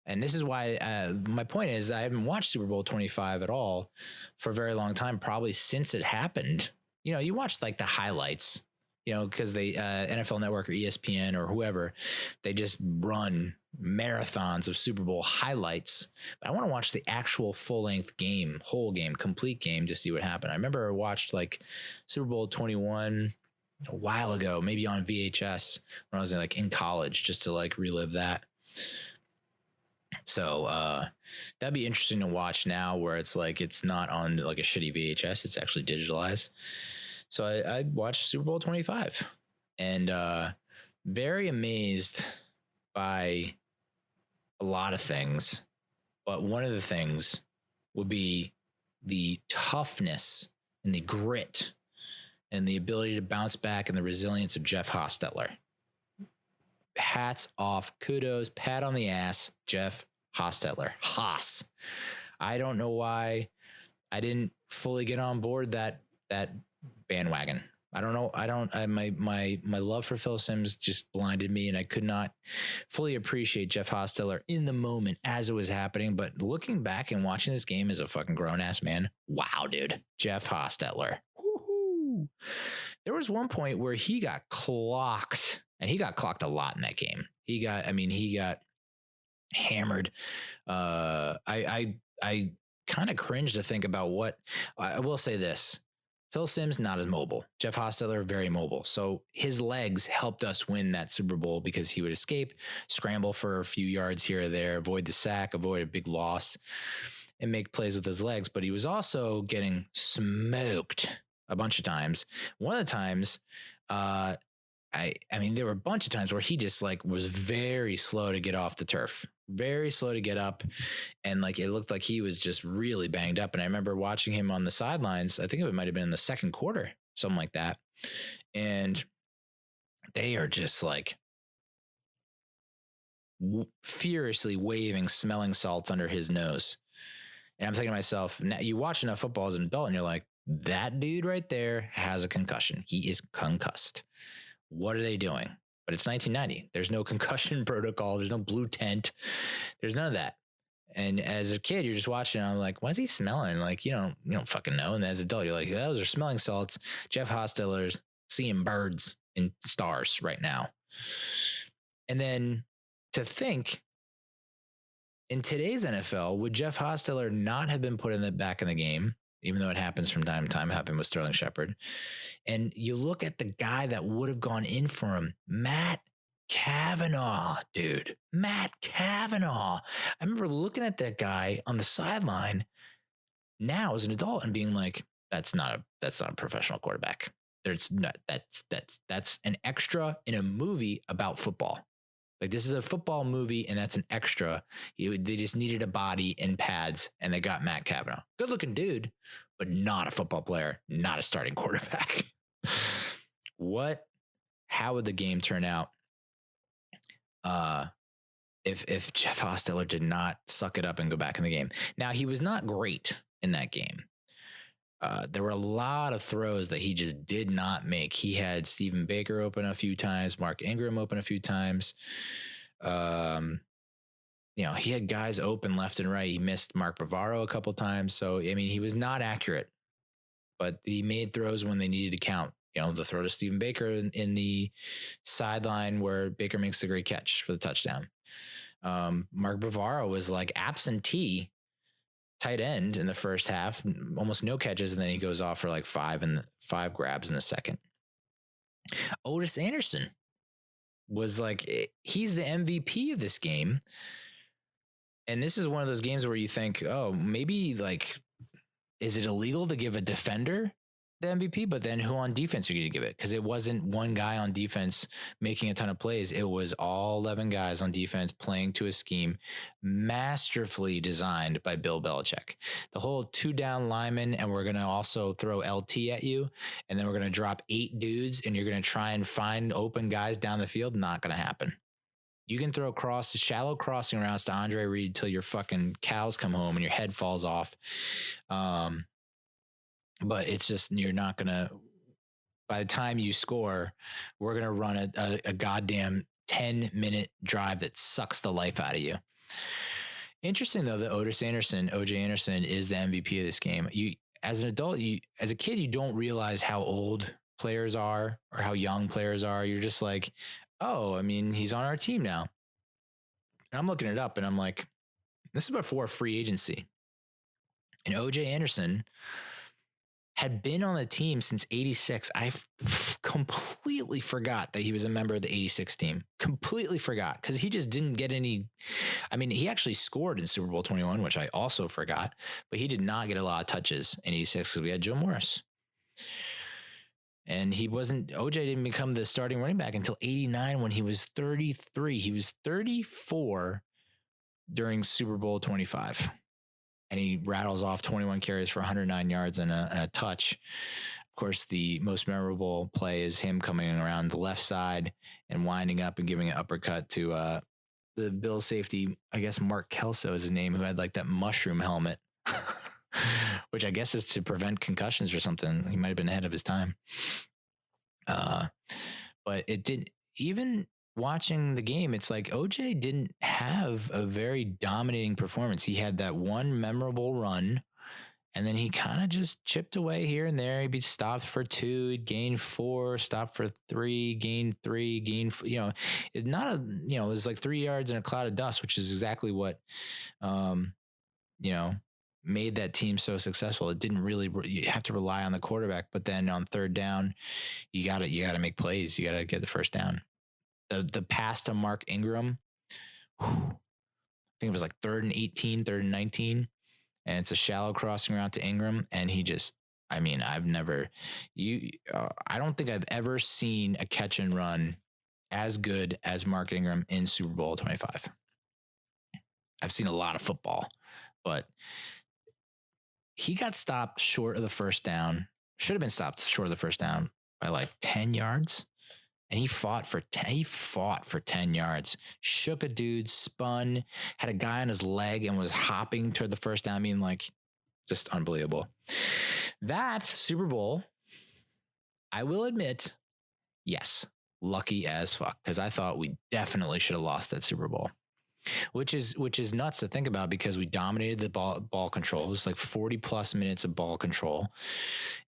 And this is why my point is I haven't watched Super Bowl 25 at all for a very long time, probably since it happened. You watch the highlights, because they NFL Network or ESPN or whoever, they just run marathons of Super Bowl highlights. But I want to watch the actual full-length game, whole game, complete game to see what happened. I remember I watched Super Bowl 21 a while ago, maybe on VHS when I was in college, just to relive that. So that'd be interesting to watch now, where it's it's not on a shitty VHS, it's actually digitalized. So I watched Super Bowl 25 and very amazed by a lot of things. But one of the things would be the toughness and the grit and the ability to bounce back and the resilience of Jeff Hostetler. Hats off, kudos, pat on the ass, Jeff Hostetler. Haas. I don't know why I didn't fully get on board that bandwagon. I don't know. My love for Phil Simms just blinded me, and I could not fully appreciate Jeff Hostetler in the moment as it was happening. But looking back and watching this game as a fucking grown ass man, wow, dude, Jeff Hostetler. Woo-hoo. There was one point where he got clocked, and he got clocked a lot in that game. He got hammered. I kind of cringe to think about what I will say this. Phil Simms, not as mobile. Jeff Hostetler, very mobile. So his legs helped us win that Super Bowl because he would escape, scramble for a few yards here or there, avoid the sack, avoid a big loss, and make plays with his legs. But he was also getting smoked a bunch of times. One of the times, I mean, there were a bunch of times where he just like was very slow to get off the turf, very slow to get up. And like, it looked like he was just really banged up. And I remember watching him on the sidelines. I think it might've been in the second quarter, something like that. And they are just like furiously waving smelling salts under his nose. And I'm thinking to myself, now you watch enough football as an adult and you're like, that dude right there has a concussion. He is concussed. What are they doing? But it's 1990. There's no concussion protocol. There's no blue tent. There's none of that. And as a kid, you're just watching. And I'm like, what's he smelling? Like, you don't fucking know. And as an adult, you're like, those are smelling salts. Jeff Hostetler's seeing birds and stars right now. And then to think, in today's NFL, would Jeff Hostetler not have been put back in the game? Even though it happens from time to time, happened with Sterling Shepard. And you look at the guy that would have gone in for him, Matt Cavanaugh, dude. Matt Cavanaugh. I remember looking at that guy on the sideline now as an adult and being like, that's not a professional quarterback. There's not, that's an extra in a movie about football. Like, this is a football movie, and that's an extra. They just needed a body and pads, and they got Matt Cavanaugh. Good-looking dude, but not a football player, not a starting quarterback. How would the game turn out if Jeff Hostetler did not suck it up and go back in the game? Now, he was not great in that game. There were a lot of throws that he just did not make. He had Stephen Baker open a few times, Mark Ingram open a few times. He had guys open left and right. He missed Mark Bavaro a couple times. So, I mean, he was not accurate, but he made throws when they needed to count. The throw to Stephen Baker in the sideline where Baker makes the great catch for the touchdown. Mark Bavaro was like absentee tight end in the first half, almost no catches, and then he goes off for like five grabs in the second. Ottis Anderson was like, he's the MVP of this game. And this is one of those games where you think, oh, maybe like, is it illegal to give a defender the MVP? But then who on defense are you going to give it? Because it wasn't one guy on defense making a ton of plays. It was all 11 guys on defense playing to a scheme masterfully designed by Bill Belichick. The whole 2-down lineman, and we're going to also throw LT at you, and then we're going to drop 8 dudes, and you're going to try and find open guys down the field. Not going to happen. You can throw shallow crossing routes to Andre Reed till your fucking cows come home and your head falls off. But it's just, you're not going to, by the time you score, we're going to run a goddamn 10-minute drive that sucks the life out of you. Interesting, though, that OJ Anderson is the MVP of this game. As an adult, as a kid, you don't realize how old players are or how young players are. You're just like, oh, I mean, he's on our team now. And I'm looking it up and I'm like, this is before free agency. And OJ Anderson had been on the team since 86. I completely forgot that he was a member of the 86 team. Completely forgot, because he just didn't get any. I mean, he actually scored in Super Bowl 21, which I also forgot, but he did not get a lot of touches in 86 because we had Joe Morris. And OJ didn't become the starting running back until 89 when he was 33. He was 34 during Super Bowl 25. And he rattles off 21 carries for 109 yards and a touch. Of course, the most memorable play is him coming around the left side and winding up and giving an uppercut to the Bills safety, I guess Mark Kelso is his name, who had like that mushroom helmet, which I guess is to prevent concussions or something. He might have been ahead of his time. But it didn't, even watching the game, it's like OJ didn't have a very dominating performance. He had that one memorable run, and then he kind of just chipped away here and there. He'd be stopped for 2, he'd gain 4, stopped for 3, gain 3, gain, it was like 3 yards in a cloud of dust, which is exactly what, made that team so successful. It didn't really, you have to rely on the quarterback, but then on third down, you got to make plays. You got to get the first down. The pass to Mark Ingram, I think it was like 3rd and 18, 3rd and 19. And it's a shallow crossing route to Ingram. And he just I mean, I don't think I've ever seen a catch and run as good as Mark Ingram in Super Bowl 25. I've seen a lot of football, but he got stopped short of the first down. Should have been stopped short of the first down by like 10 yards. And he fought for 10 yards, shook a dude, spun, had a guy on his leg and was hopping toward the first down. I mean, like, just unbelievable. That Super Bowl, I will admit, yes, lucky as fuck, because I thought we definitely should have lost that Super Bowl. Which is nuts to think about, because we dominated the ball control. It was like 40 plus minutes of ball control.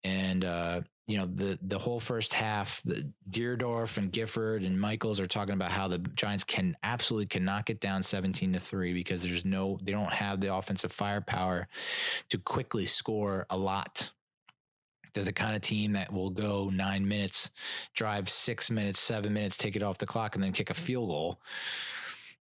And, the whole first half, the Deerdorf and Gifford and Michaels are talking about how the Giants cannot get down 17-3 because they don't have the offensive firepower to quickly score a lot. They're the kind of team that will go 9 minutes, drive 6 minutes, 7 minutes, take it off the clock, and then kick a field goal.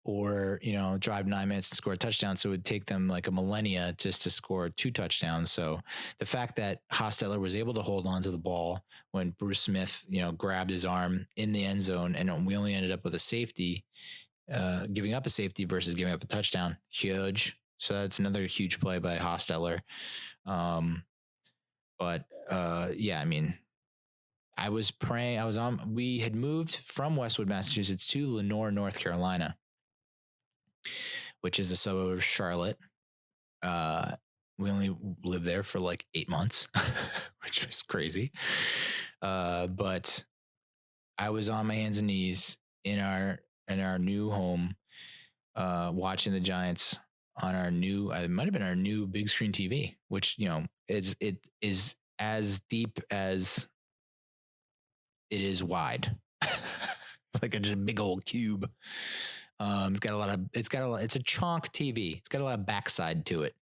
Or, drive 9 minutes and score a touchdown. So it would take them like a millennia just to score 2 touchdowns. So the fact that Hostetler was able to hold on to the ball when Bruce Smith, grabbed his arm in the end zone, and we only ended up with a safety, giving up a safety versus giving up a touchdown, huge. So that's another huge play by Hostetler. I mean, I was praying. We had moved from Westwood, Massachusetts to Lenoir, North Carolina, which is a suburb of Charlotte. We only lived there for like 8 months, which was crazy. But I was on my hands and knees in our new home, watching the Giants on it might have been our new big screen TV, which, it is as deep as it is wide, like just a big old cube. It's a chonk TV. It's got a lot of backside to it,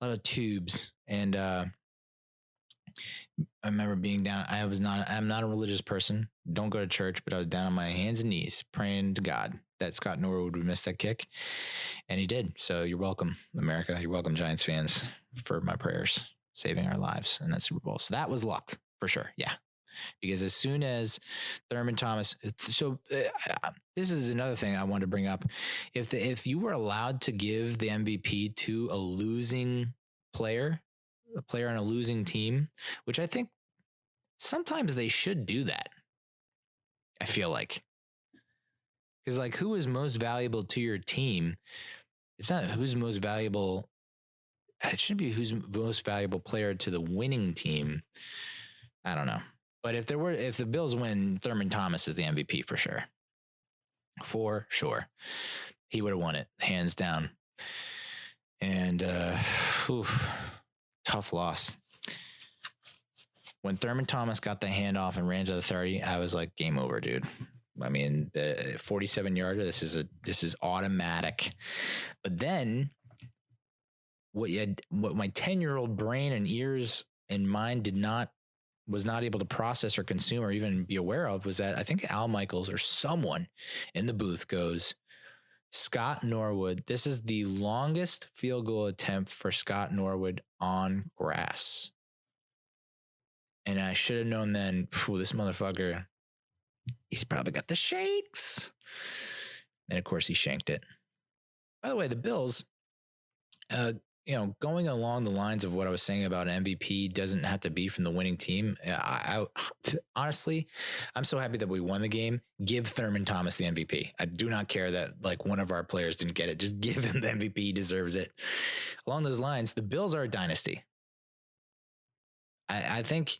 a lot of tubes. And I remember being down. I'm not a religious person. Don't go to church, but I was down on my hands and knees praying to God that Scott Norwood would miss that kick. And he did. So you're welcome, America. You're welcome, Giants fans, for my prayers saving our lives in that Super Bowl. So that was luck for sure. Yeah. Because as soon as Thurman Thomas, this is another thing I wanted to bring up. If you were allowed to give the MVP to a losing player, a player on a losing team, which I think sometimes they should do that. I feel like, because like, who is most valuable to your team? It's not who's most valuable. It should be who's most valuable player to the winning team. I don't know. But if the Bills win, Thurman Thomas is the MVP for sure. For sure. He would have won it, hands down. And tough loss. When Thurman Thomas got the handoff and ran to the 30, I was like, game over, dude. I mean, the 47-yarder, this is automatic. But then what my 10-year-old brain and ears and mind was not able to process or consume or even be aware of was that I think Al Michaels or someone in the booth goes, Scott Norwood, this is the longest field goal attempt for Scott Norwood on grass. And I should have known then, this motherfucker, he's probably got the shakes. And of course he shanked it. By the way, the Bills, going along the lines of what I was saying about an MVP doesn't have to be from the winning team. I honestly, I'm so happy that we won the game. Give Thurman Thomas the MVP. I do not care that like one of our players didn't get it. Just give him the MVP. He deserves it. Along those lines, the Bills are a dynasty. I think,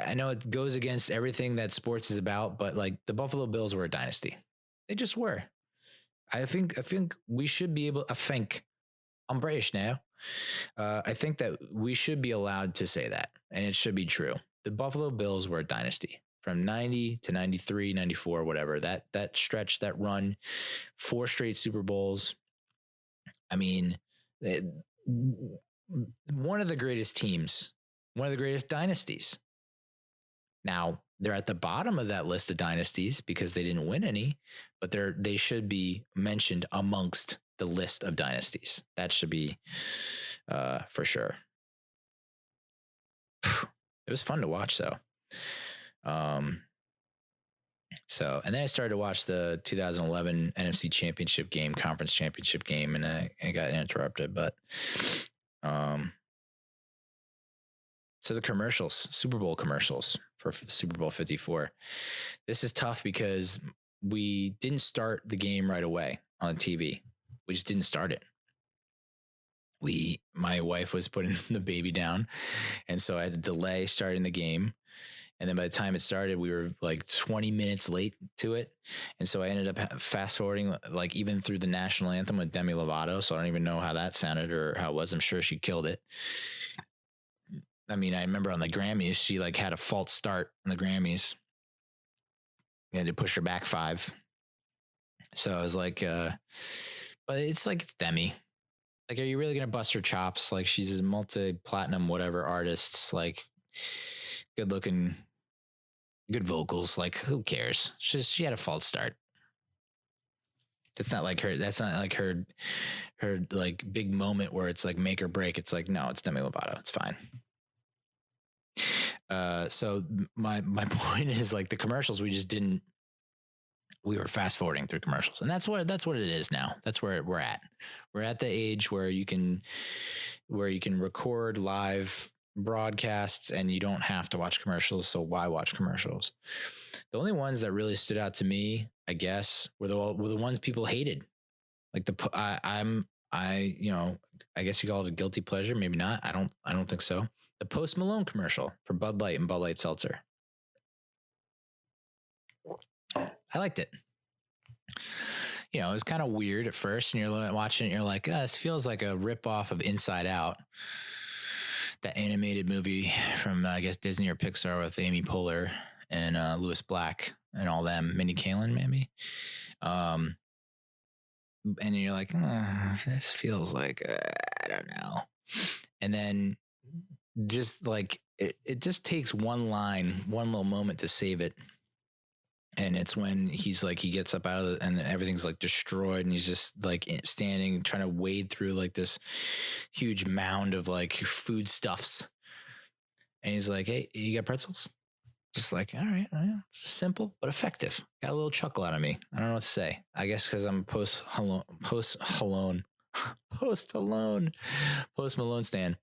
I know it goes against everything that sports is about, but like the Buffalo Bills were a dynasty. They just were. I think we should be able, I'm British now. I think that we should be allowed to say that, and it should be true. The Buffalo Bills were a dynasty from 90 to 93, 94, whatever. That stretch, that run, 4 straight Super Bowls. I mean, one of the greatest teams, one of the greatest dynasties. Now, they're at the bottom of that list of dynasties because they didn't win any, but they should be mentioned amongst the list of dynasties. That should be for sure. It was fun to watch though. So, and then I started to watch the 2011 NFC Championship game, Conference Championship game, and I got interrupted. But, so the commercials, Super Bowl commercials for Super Bowl 54. This is tough because we didn't start the game right away on TV. We just didn't start it. My wife was putting the baby down, and so I had to delay starting the game. And then by the time it started, we were like 20 minutes late to it. And so I ended up fast forwarding, like even through the national anthem with Demi Lovato. So I don't even know how that sounded or how it was. I'm sure she killed it. I mean, I remember on the Grammys, she like had a false start on the Grammys. They had to push her back 5. So I was like, but it's like, it's Demi. Like, are you really going to bust her chops? Like, she's a multi-platinum whatever artist, like good looking, good vocals. Like, who cares? She had a false start. That's not like her. That's not like her like big moment where it's like make or break. It's like, no, it's Demi Lovato. It's fine. So my point is like the commercials, we were fast forwarding through commercials, and that's what it is now. That's where we're at. We're at the age where you can record live broadcasts and you don't have to watch commercials. So why watch commercials? The only ones that really stood out to me, I guess, were the ones people hated. Like I guess you call it a guilty pleasure. Maybe not. I don't think so. The Post Malone commercial for Bud Light and Bud Light Seltzer. I liked it. It was kind of weird at first, and you're watching it, you're like, this feels like a ripoff of Inside Out, that animated movie from, I guess, Disney or Pixar with Amy Poehler and Lewis Black and all them, Minnie Kaling, maybe. And you're like, this feels like, I don't know. And then just like, it just takes one line, one little moment to save it. And it's when he's like, he gets up out of and everything's like destroyed, and he's just like standing, trying to wade through like this huge mound of like foodstuffs. And he's like, hey, you got pretzels? Just like, all right, simple but effective. Got a little chuckle out of me. I don't know what to say. I guess because I'm Post Malone stan.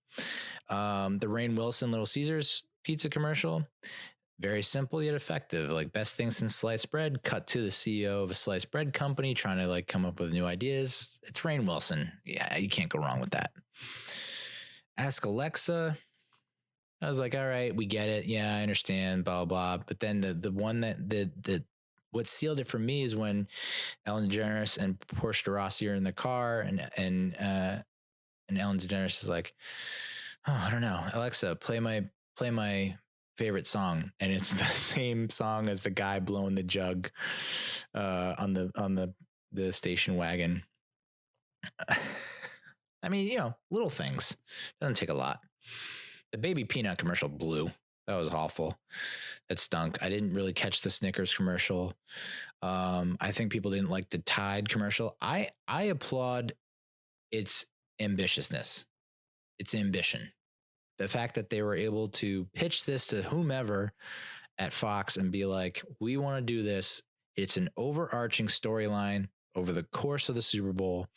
The Rainn Wilson Little Caesars pizza commercial. Very simple yet effective. Like, best thing since sliced bread. Cut to the CEO of a sliced bread company trying to like come up with new ideas. It's Rainn Wilson. Yeah, you can't go wrong with that. Ask Alexa. I was like, all right, we get it. Yeah, I understand. Blah blah. But then the one that what sealed it for me is when Ellen DeGeneres and Portia de Rossi are in the car, and Ellen DeGeneres is like, oh, I don't know, Alexa, play my favorite song, and it's the same song as the guy blowing the jug on the station wagon. I mean, little things. Doesn't take a lot. The baby peanut commercial blew. That was awful. That stunk. I didn't really catch the Snickers commercial. I think people didn't like the Tide commercial. I applaud its ambitiousness, its ambition. The fact that they were able to pitch this to whomever at Fox and be like, we want to do this. It's an overarching storyline over the course of the Super Bowl.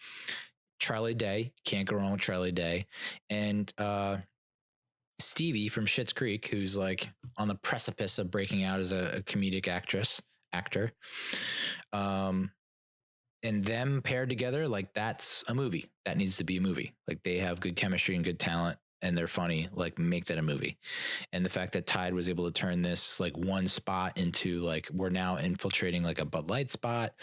Charlie Day, can't go wrong with Charlie Day. And Stevie from Schitt's Creek, who's like on the precipice of breaking out as a comedic actor. And them paired together, like, that's a movie. That needs to be a movie. Like, they have good chemistry and good talent, and they're funny. Like, make that a movie. And the fact that Tide was able to turn this like one spot into like, we're now infiltrating like a Bud Light spot,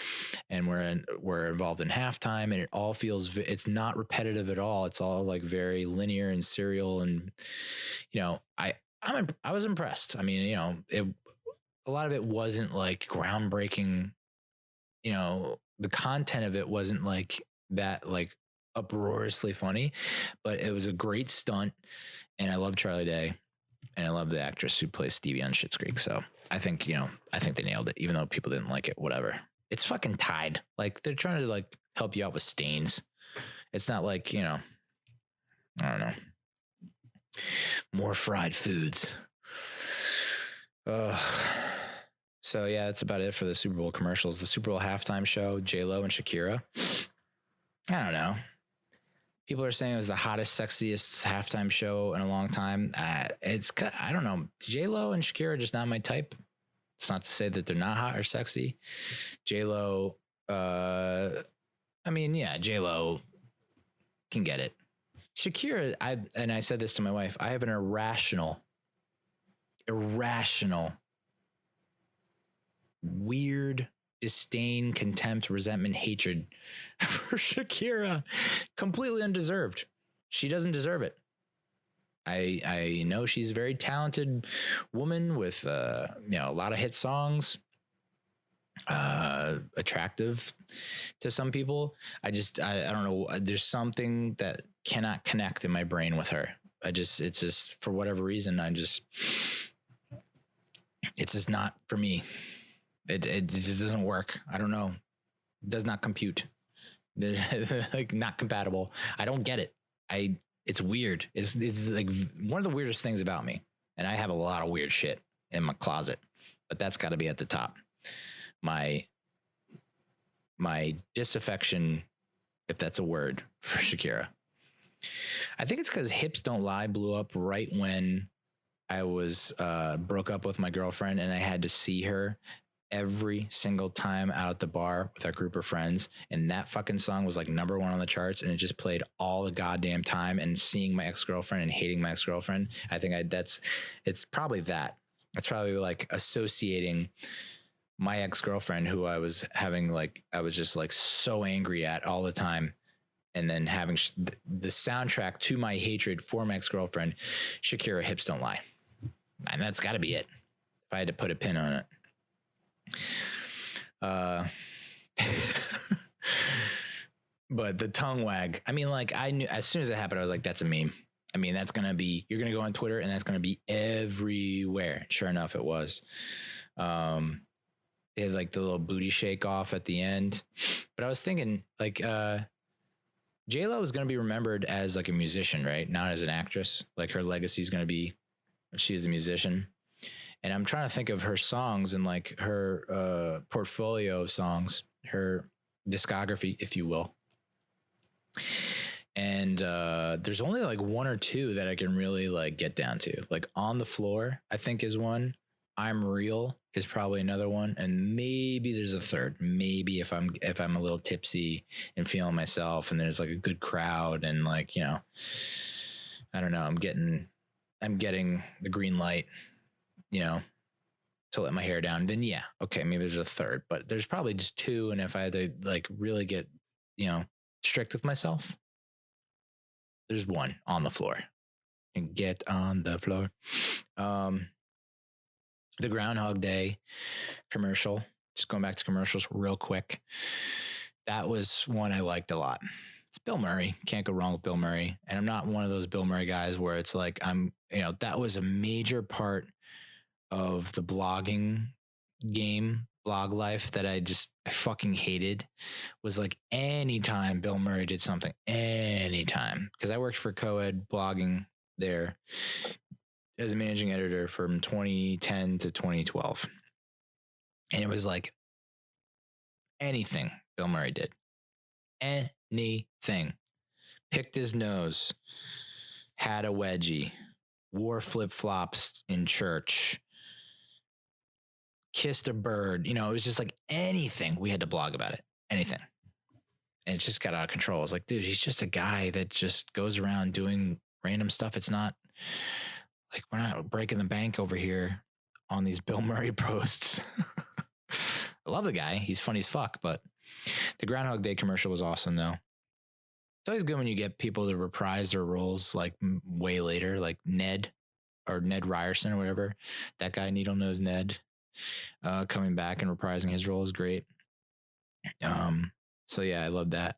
and we're involved in halftime, and it all feels, it's not repetitive at all. It's all like very linear and serial, and I was impressed. I mean, a lot of it wasn't like groundbreaking. The content of it wasn't like that, like uproariously funny, but it was a great stunt. And I love Charlie Day, and I love the actress who plays Stevie on Schitt's Creek. So I think they nailed it, even though people didn't like it, whatever. It's fucking Tide. Like, they're trying to like help you out with stains. It's not like, I don't know. More fried foods. So yeah, that's about it for the Super Bowl commercials. The Super Bowl halftime show, J-Lo and Shakira. I don't know. People are saying it was the hottest, sexiest halftime show in a long time. I don't know. J-Lo and Shakira are just not my type. It's not to say that they're not hot or sexy. J-Lo, J-Lo can get it. Shakira, I said this to my wife, I have an irrational, weird disdain, contempt, resentment, hatred for Shakira. Completely undeserved. She doesn't deserve it. I know she's a very talented woman with a lot of hit songs, attractive to some people. I don't know. There's something that cannot connect in my brain with her. It's just for whatever reason, it's just not for me. It just doesn't work. I don't know. It does not compute. Like not compatible. I don't get it. It's weird. It's like one of the weirdest things about me. And I have a lot of weird shit in my closet, but that's got to be at the top. My disaffection, if that's a word, for Shakira. I think it's because Hips Don't Lie blew up right when I was broke up with my girlfriend, and I had to see her every single time out at the bar with our group of friends. And that fucking song was like number one on the charts, and it just played all the goddamn time. And seeing my ex-girlfriend and hating my ex-girlfriend, I think it's probably that. It's probably like associating my ex-girlfriend, who I was just like so angry at all the time, and then having the soundtrack to my hatred for my ex-girlfriend, Shakira, Hips Don't Lie. And that's got to be it. If I had to put a pin on it. But the tongue wag, I mean, like, I knew as soon as it happened, I was like, that's a meme. I mean, you're going to go on Twitter and that's going to be everywhere. Sure enough, it was. They had like the little booty shake off at the end. But I was thinking, like, J-Lo is going to be remembered as like a musician, right? Not as an actress. Like, her legacy is going to be she's a musician. And I'm trying to think of her songs and like her portfolio of songs, her discography, if you will. And there's only like one or two that I can really like get down to. Like On the Floor, I think, is one. I'm Real is probably another one. And maybe there's a third. Maybe if I'm a little tipsy and feeling myself and there's like a good crowd and like, I don't know, I'm getting the green light, to let my hair down, then yeah, okay, maybe there's a third, but there's probably just two. And if I had to like really get, strict with myself, there's one, On the Floor. And get on the floor. The Groundhog Day commercial, just going back to commercials real quick. That was one I liked a lot. It's Bill Murray. Can't go wrong with Bill Murray. And I'm not one of those Bill Murray guys where it's like, that was a major part of the blogging game, blog life, that I fucking hated. Was like anytime Bill Murray did something, anytime, because I worked for Coed blogging there as a managing editor from 2010 to 2012. And it was like anything Bill Murray did, anything. Picked his nose, had a wedgie, wore flip-flops in church, kissed a bird. It was just like anything. We had to blog about it. Anything. And it just got out of control. I was like, dude, he's just a guy that just goes around doing random stuff. It's not like, we're not breaking the bank over here on these Bill Murray posts. I love the guy. He's funny as fuck. But the Groundhog Day commercial was awesome, though. It's always good when you get people to reprise their roles like way later, like Ned Ryerson or whatever. That guy, Needle Nose Ned, coming back and reprising his role is great. So yeah, I love that.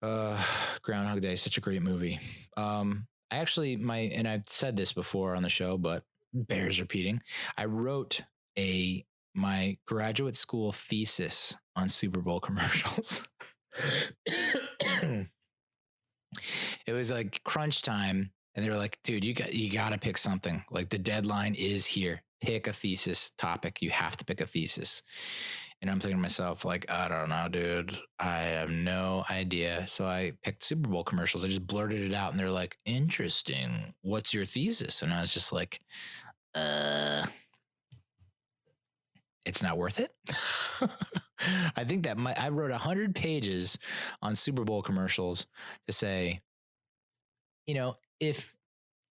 Groundhog Day, such a great movie. I actually, and I've said this before on the show, but bears repeating. I wrote my graduate school thesis on Super Bowl commercials. It it was like crunch time. And they were like, dude, you got to pick something. Like the deadline is here. Pick a thesis topic. You have to pick a thesis. And I'm thinking to myself, like, I don't know, dude. I have no idea. So I picked Super Bowl commercials. I just blurted it out and they're like, interesting. What's your thesis? And I was just like, it's not worth it. I think that I wrote 100 pages on Super Bowl commercials to say, you know, if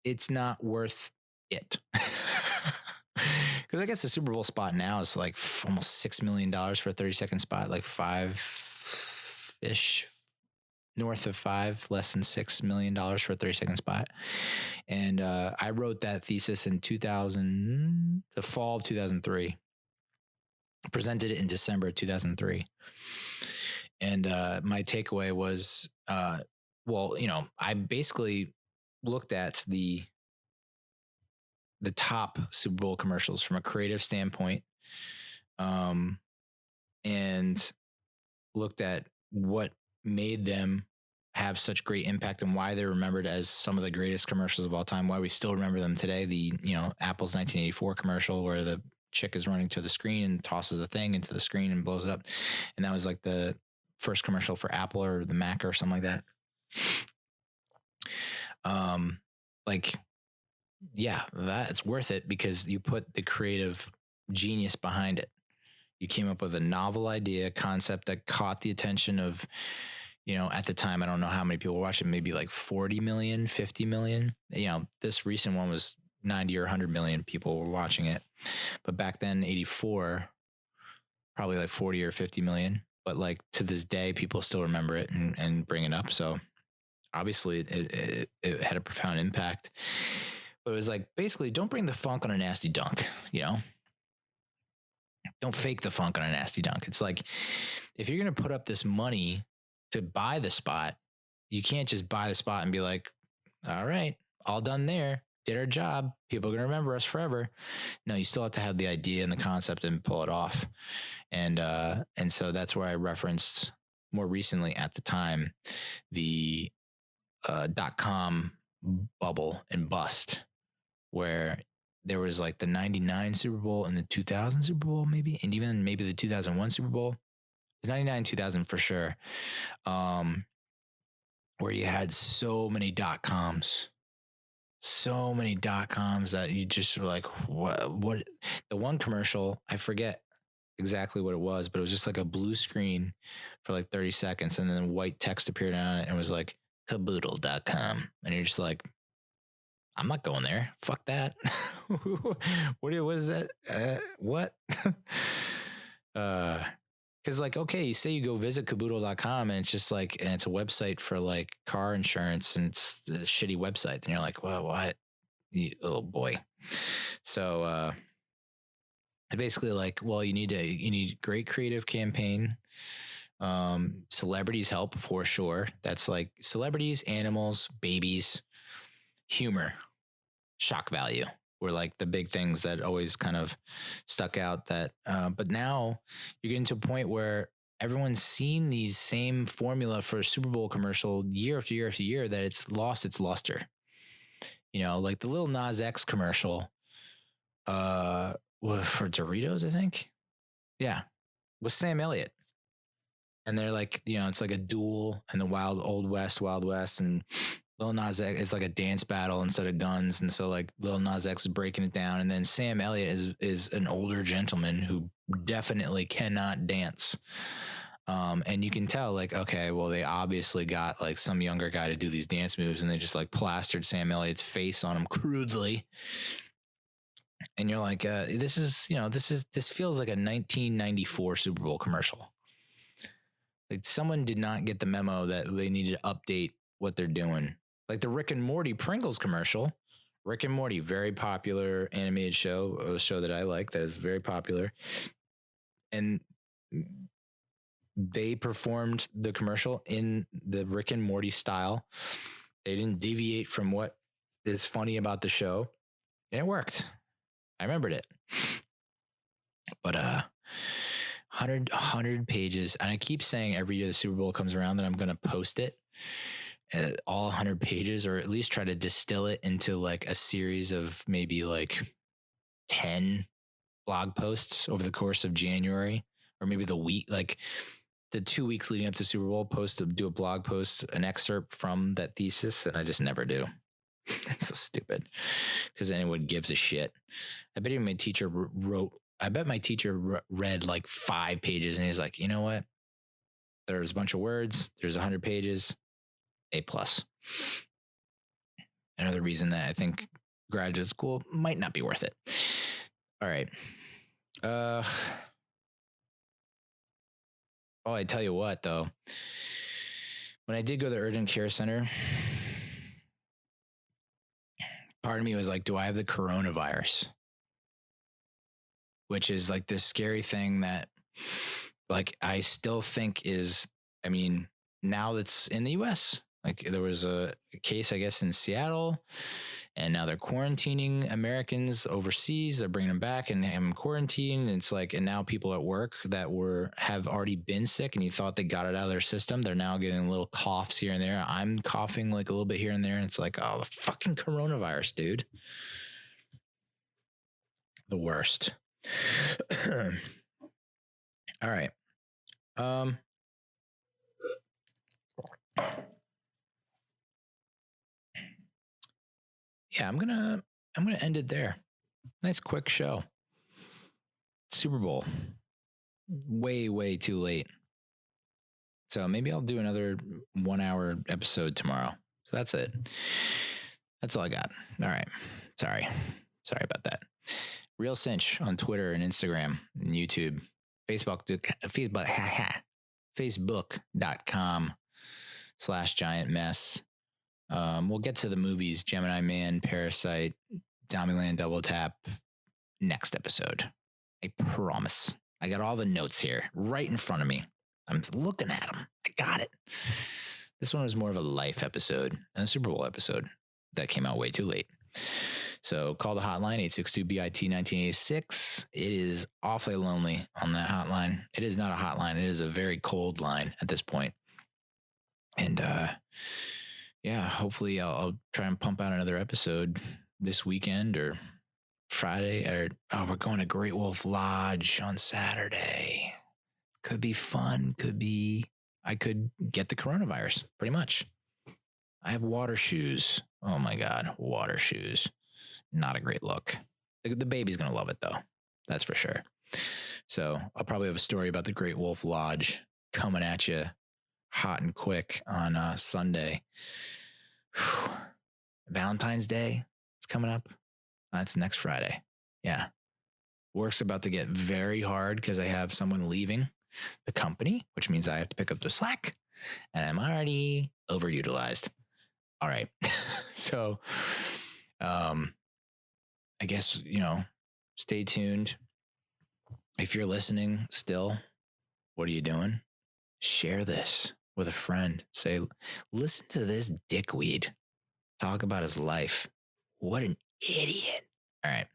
it's not worth it. Because I guess the Super Bowl spot now is like almost $6 million for a 30-second spot, like 5-ish, north of 5, less than $6 million for a 30-second spot. And I wrote that thesis in the fall of 2003. Presented it in December of 2003. And my takeaway was, I basically looked at the top Super Bowl commercials from a creative standpoint, and looked at what made them have such great impact and why they're remembered as some of the greatest commercials of all time, why we still remember them today. The, Apple's 1984 commercial where the chick is running to the screen and tosses the thing into the screen and blows it up. And that was like the first commercial for Apple or the Mac or something like that. That's worth it because you put the creative genius behind it. You came up with a novel idea, concept that caught the attention of, at the time, I don't know how many people were watching, maybe like 40 million, 50 million. This recent one was 90 or 100 million people were watching it. But back then, 84, probably like 40 or 50 million. But like to this day, people still remember it and bring it up. So obviously it had a profound impact. But it was like, basically, don't bring the funk on a nasty dunk, Don't fake the funk on a nasty dunk. It's like, if you're going to put up this money to buy the spot, you can't just buy the spot and be like, all right, all done there. Did our job. People are going to remember us forever. No, you still have to have the idea and the concept and pull it off. And so that's where I referenced more recently at the time, the .com bubble and bust, where there was like the 99 Super Bowl and the 2000 Super Bowl, maybe, and even maybe the 2001 Super Bowl. It was 99, 2000 for sure. Where you had so many .coms that you just were like, what? The one commercial, I forget exactly what it was, but it was just like a blue screen for like 30 seconds. And then white text appeared on it and it was like caboodle.com. And you're just like, I'm not going there. Fuck that. What is that? What? Because like, okay, you say you go visit caboodle.com and it's just like, and it's a website for like car insurance and it's a shitty website. And you're like, well, what? Oh boy. So, basically like, well, you need great creative campaign. Celebrities help for sure. That's like celebrities, animals, babies, humor, shock value were like the big things that always kind of stuck out. That but now you're getting to a point where everyone's seen these same formula for a Super Bowl commercial year after year after year that it's lost its luster. Like the Lil Nas X commercial for Doritos, I think. Yeah, with Sam Elliott. And they're like, it's like a duel in the Wild West, and Lil Nas X, it's like a dance battle instead of guns. And so like Lil Nas X is breaking it down. And then Sam Elliott is an older gentleman who definitely cannot dance. And you can tell like, okay, well, they obviously got like some younger guy to do these dance moves and they just like plastered Sam Elliott's face on him crudely. And you're like, this feels like a 1994 Super Bowl commercial. Like someone did not get the memo that they needed to update what they're doing. Like the Rick and Morty Pringles commercial. Rick and Morty, very popular animated show, a show that I like that is very popular. And they performed the commercial in the Rick and Morty style. They didn't deviate from what is funny about the show. And it worked. I remembered it. But 100 pages. And I keep saying every year the Super Bowl comes around that I'm going to post it. all 100 pages, or at least try to distill it into like a series of maybe like 10 blog posts over the course of January, or maybe the week, like the 2 weeks leading up to Super Bowl, do a blog post, an excerpt from that thesis. And I just never do. It's so stupid because anyone gives a shit. I bet even my teacher read like 5 pages and he's like, you know what? There's a bunch of words. There's 100 pages. A+. Another reason that I think graduate school might not be worth it. All right. Oh, I tell you what, though. When I did go to the urgent care center, part of me was like, do I have the coronavirus? Which is like this scary thing that like I still think is, I mean, now that's in the US. Like there was a case, I guess, in Seattle, and now they're quarantining Americans overseas. They're bringing them back and having quarantine. And it's like, and now people at work that have already been sick and you thought they got it out of their system, they're now getting little coughs here and there. I'm coughing like a little bit here and there. And it's like, oh, the fucking coronavirus, dude. The worst. All right. Yeah, I'm gonna end it there. Nice quick show. Super Bowl. Way too late. So maybe I'll do another 1 hour episode tomorrow. So that's it. That's all I got. All right. Sorry about that. Real Cinch on Twitter and Instagram and YouTube. Facebook.com/giant mess. We'll get to the movies, Gemini Man, Parasite, Zombieland Double Tap, next episode. I promise. I got all the notes here right in front of me. I'm looking at them. I got it. This one was more of a life episode and a Super Bowl episode that came out way too late. So call the hotline, 862-BIT-1986. It is awfully lonely on that hotline. It is not a hotline. It is a very cold line at this point. And yeah, hopefully I'll try and pump out another episode this weekend or Friday. We're going to Great Wolf Lodge on Saturday. Could be fun. I could get the coronavirus, pretty much. I have water shoes. Oh my God, water shoes. Not a great look. The baby's going to love it though. That's for sure. So I'll probably have a story about the Great Wolf Lodge coming at you hot and quick on Sunday. Whew. Valentine's Day is coming up. That's next Friday. Yeah. Work's about to get very hard because I have someone leaving the company, which means I have to pick up the slack, and I'm already overutilized. All right. So, I guess, stay tuned. If you're listening still, what are you doing? Share this with a friend. Say, listen to this dickweed talk about his life. What an idiot. All right.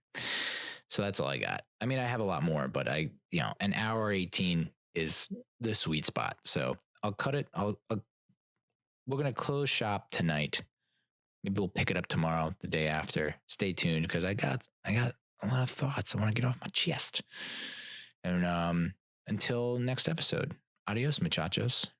So that's all I got. I mean, I have a lot more, but an hour 18 is the sweet spot. So I'll cut it. We're going to close shop tonight. Maybe we'll pick it up tomorrow, the day after. Stay tuned because I got a lot of thoughts I want to get off my chest. And until next episode, adios, muchachos.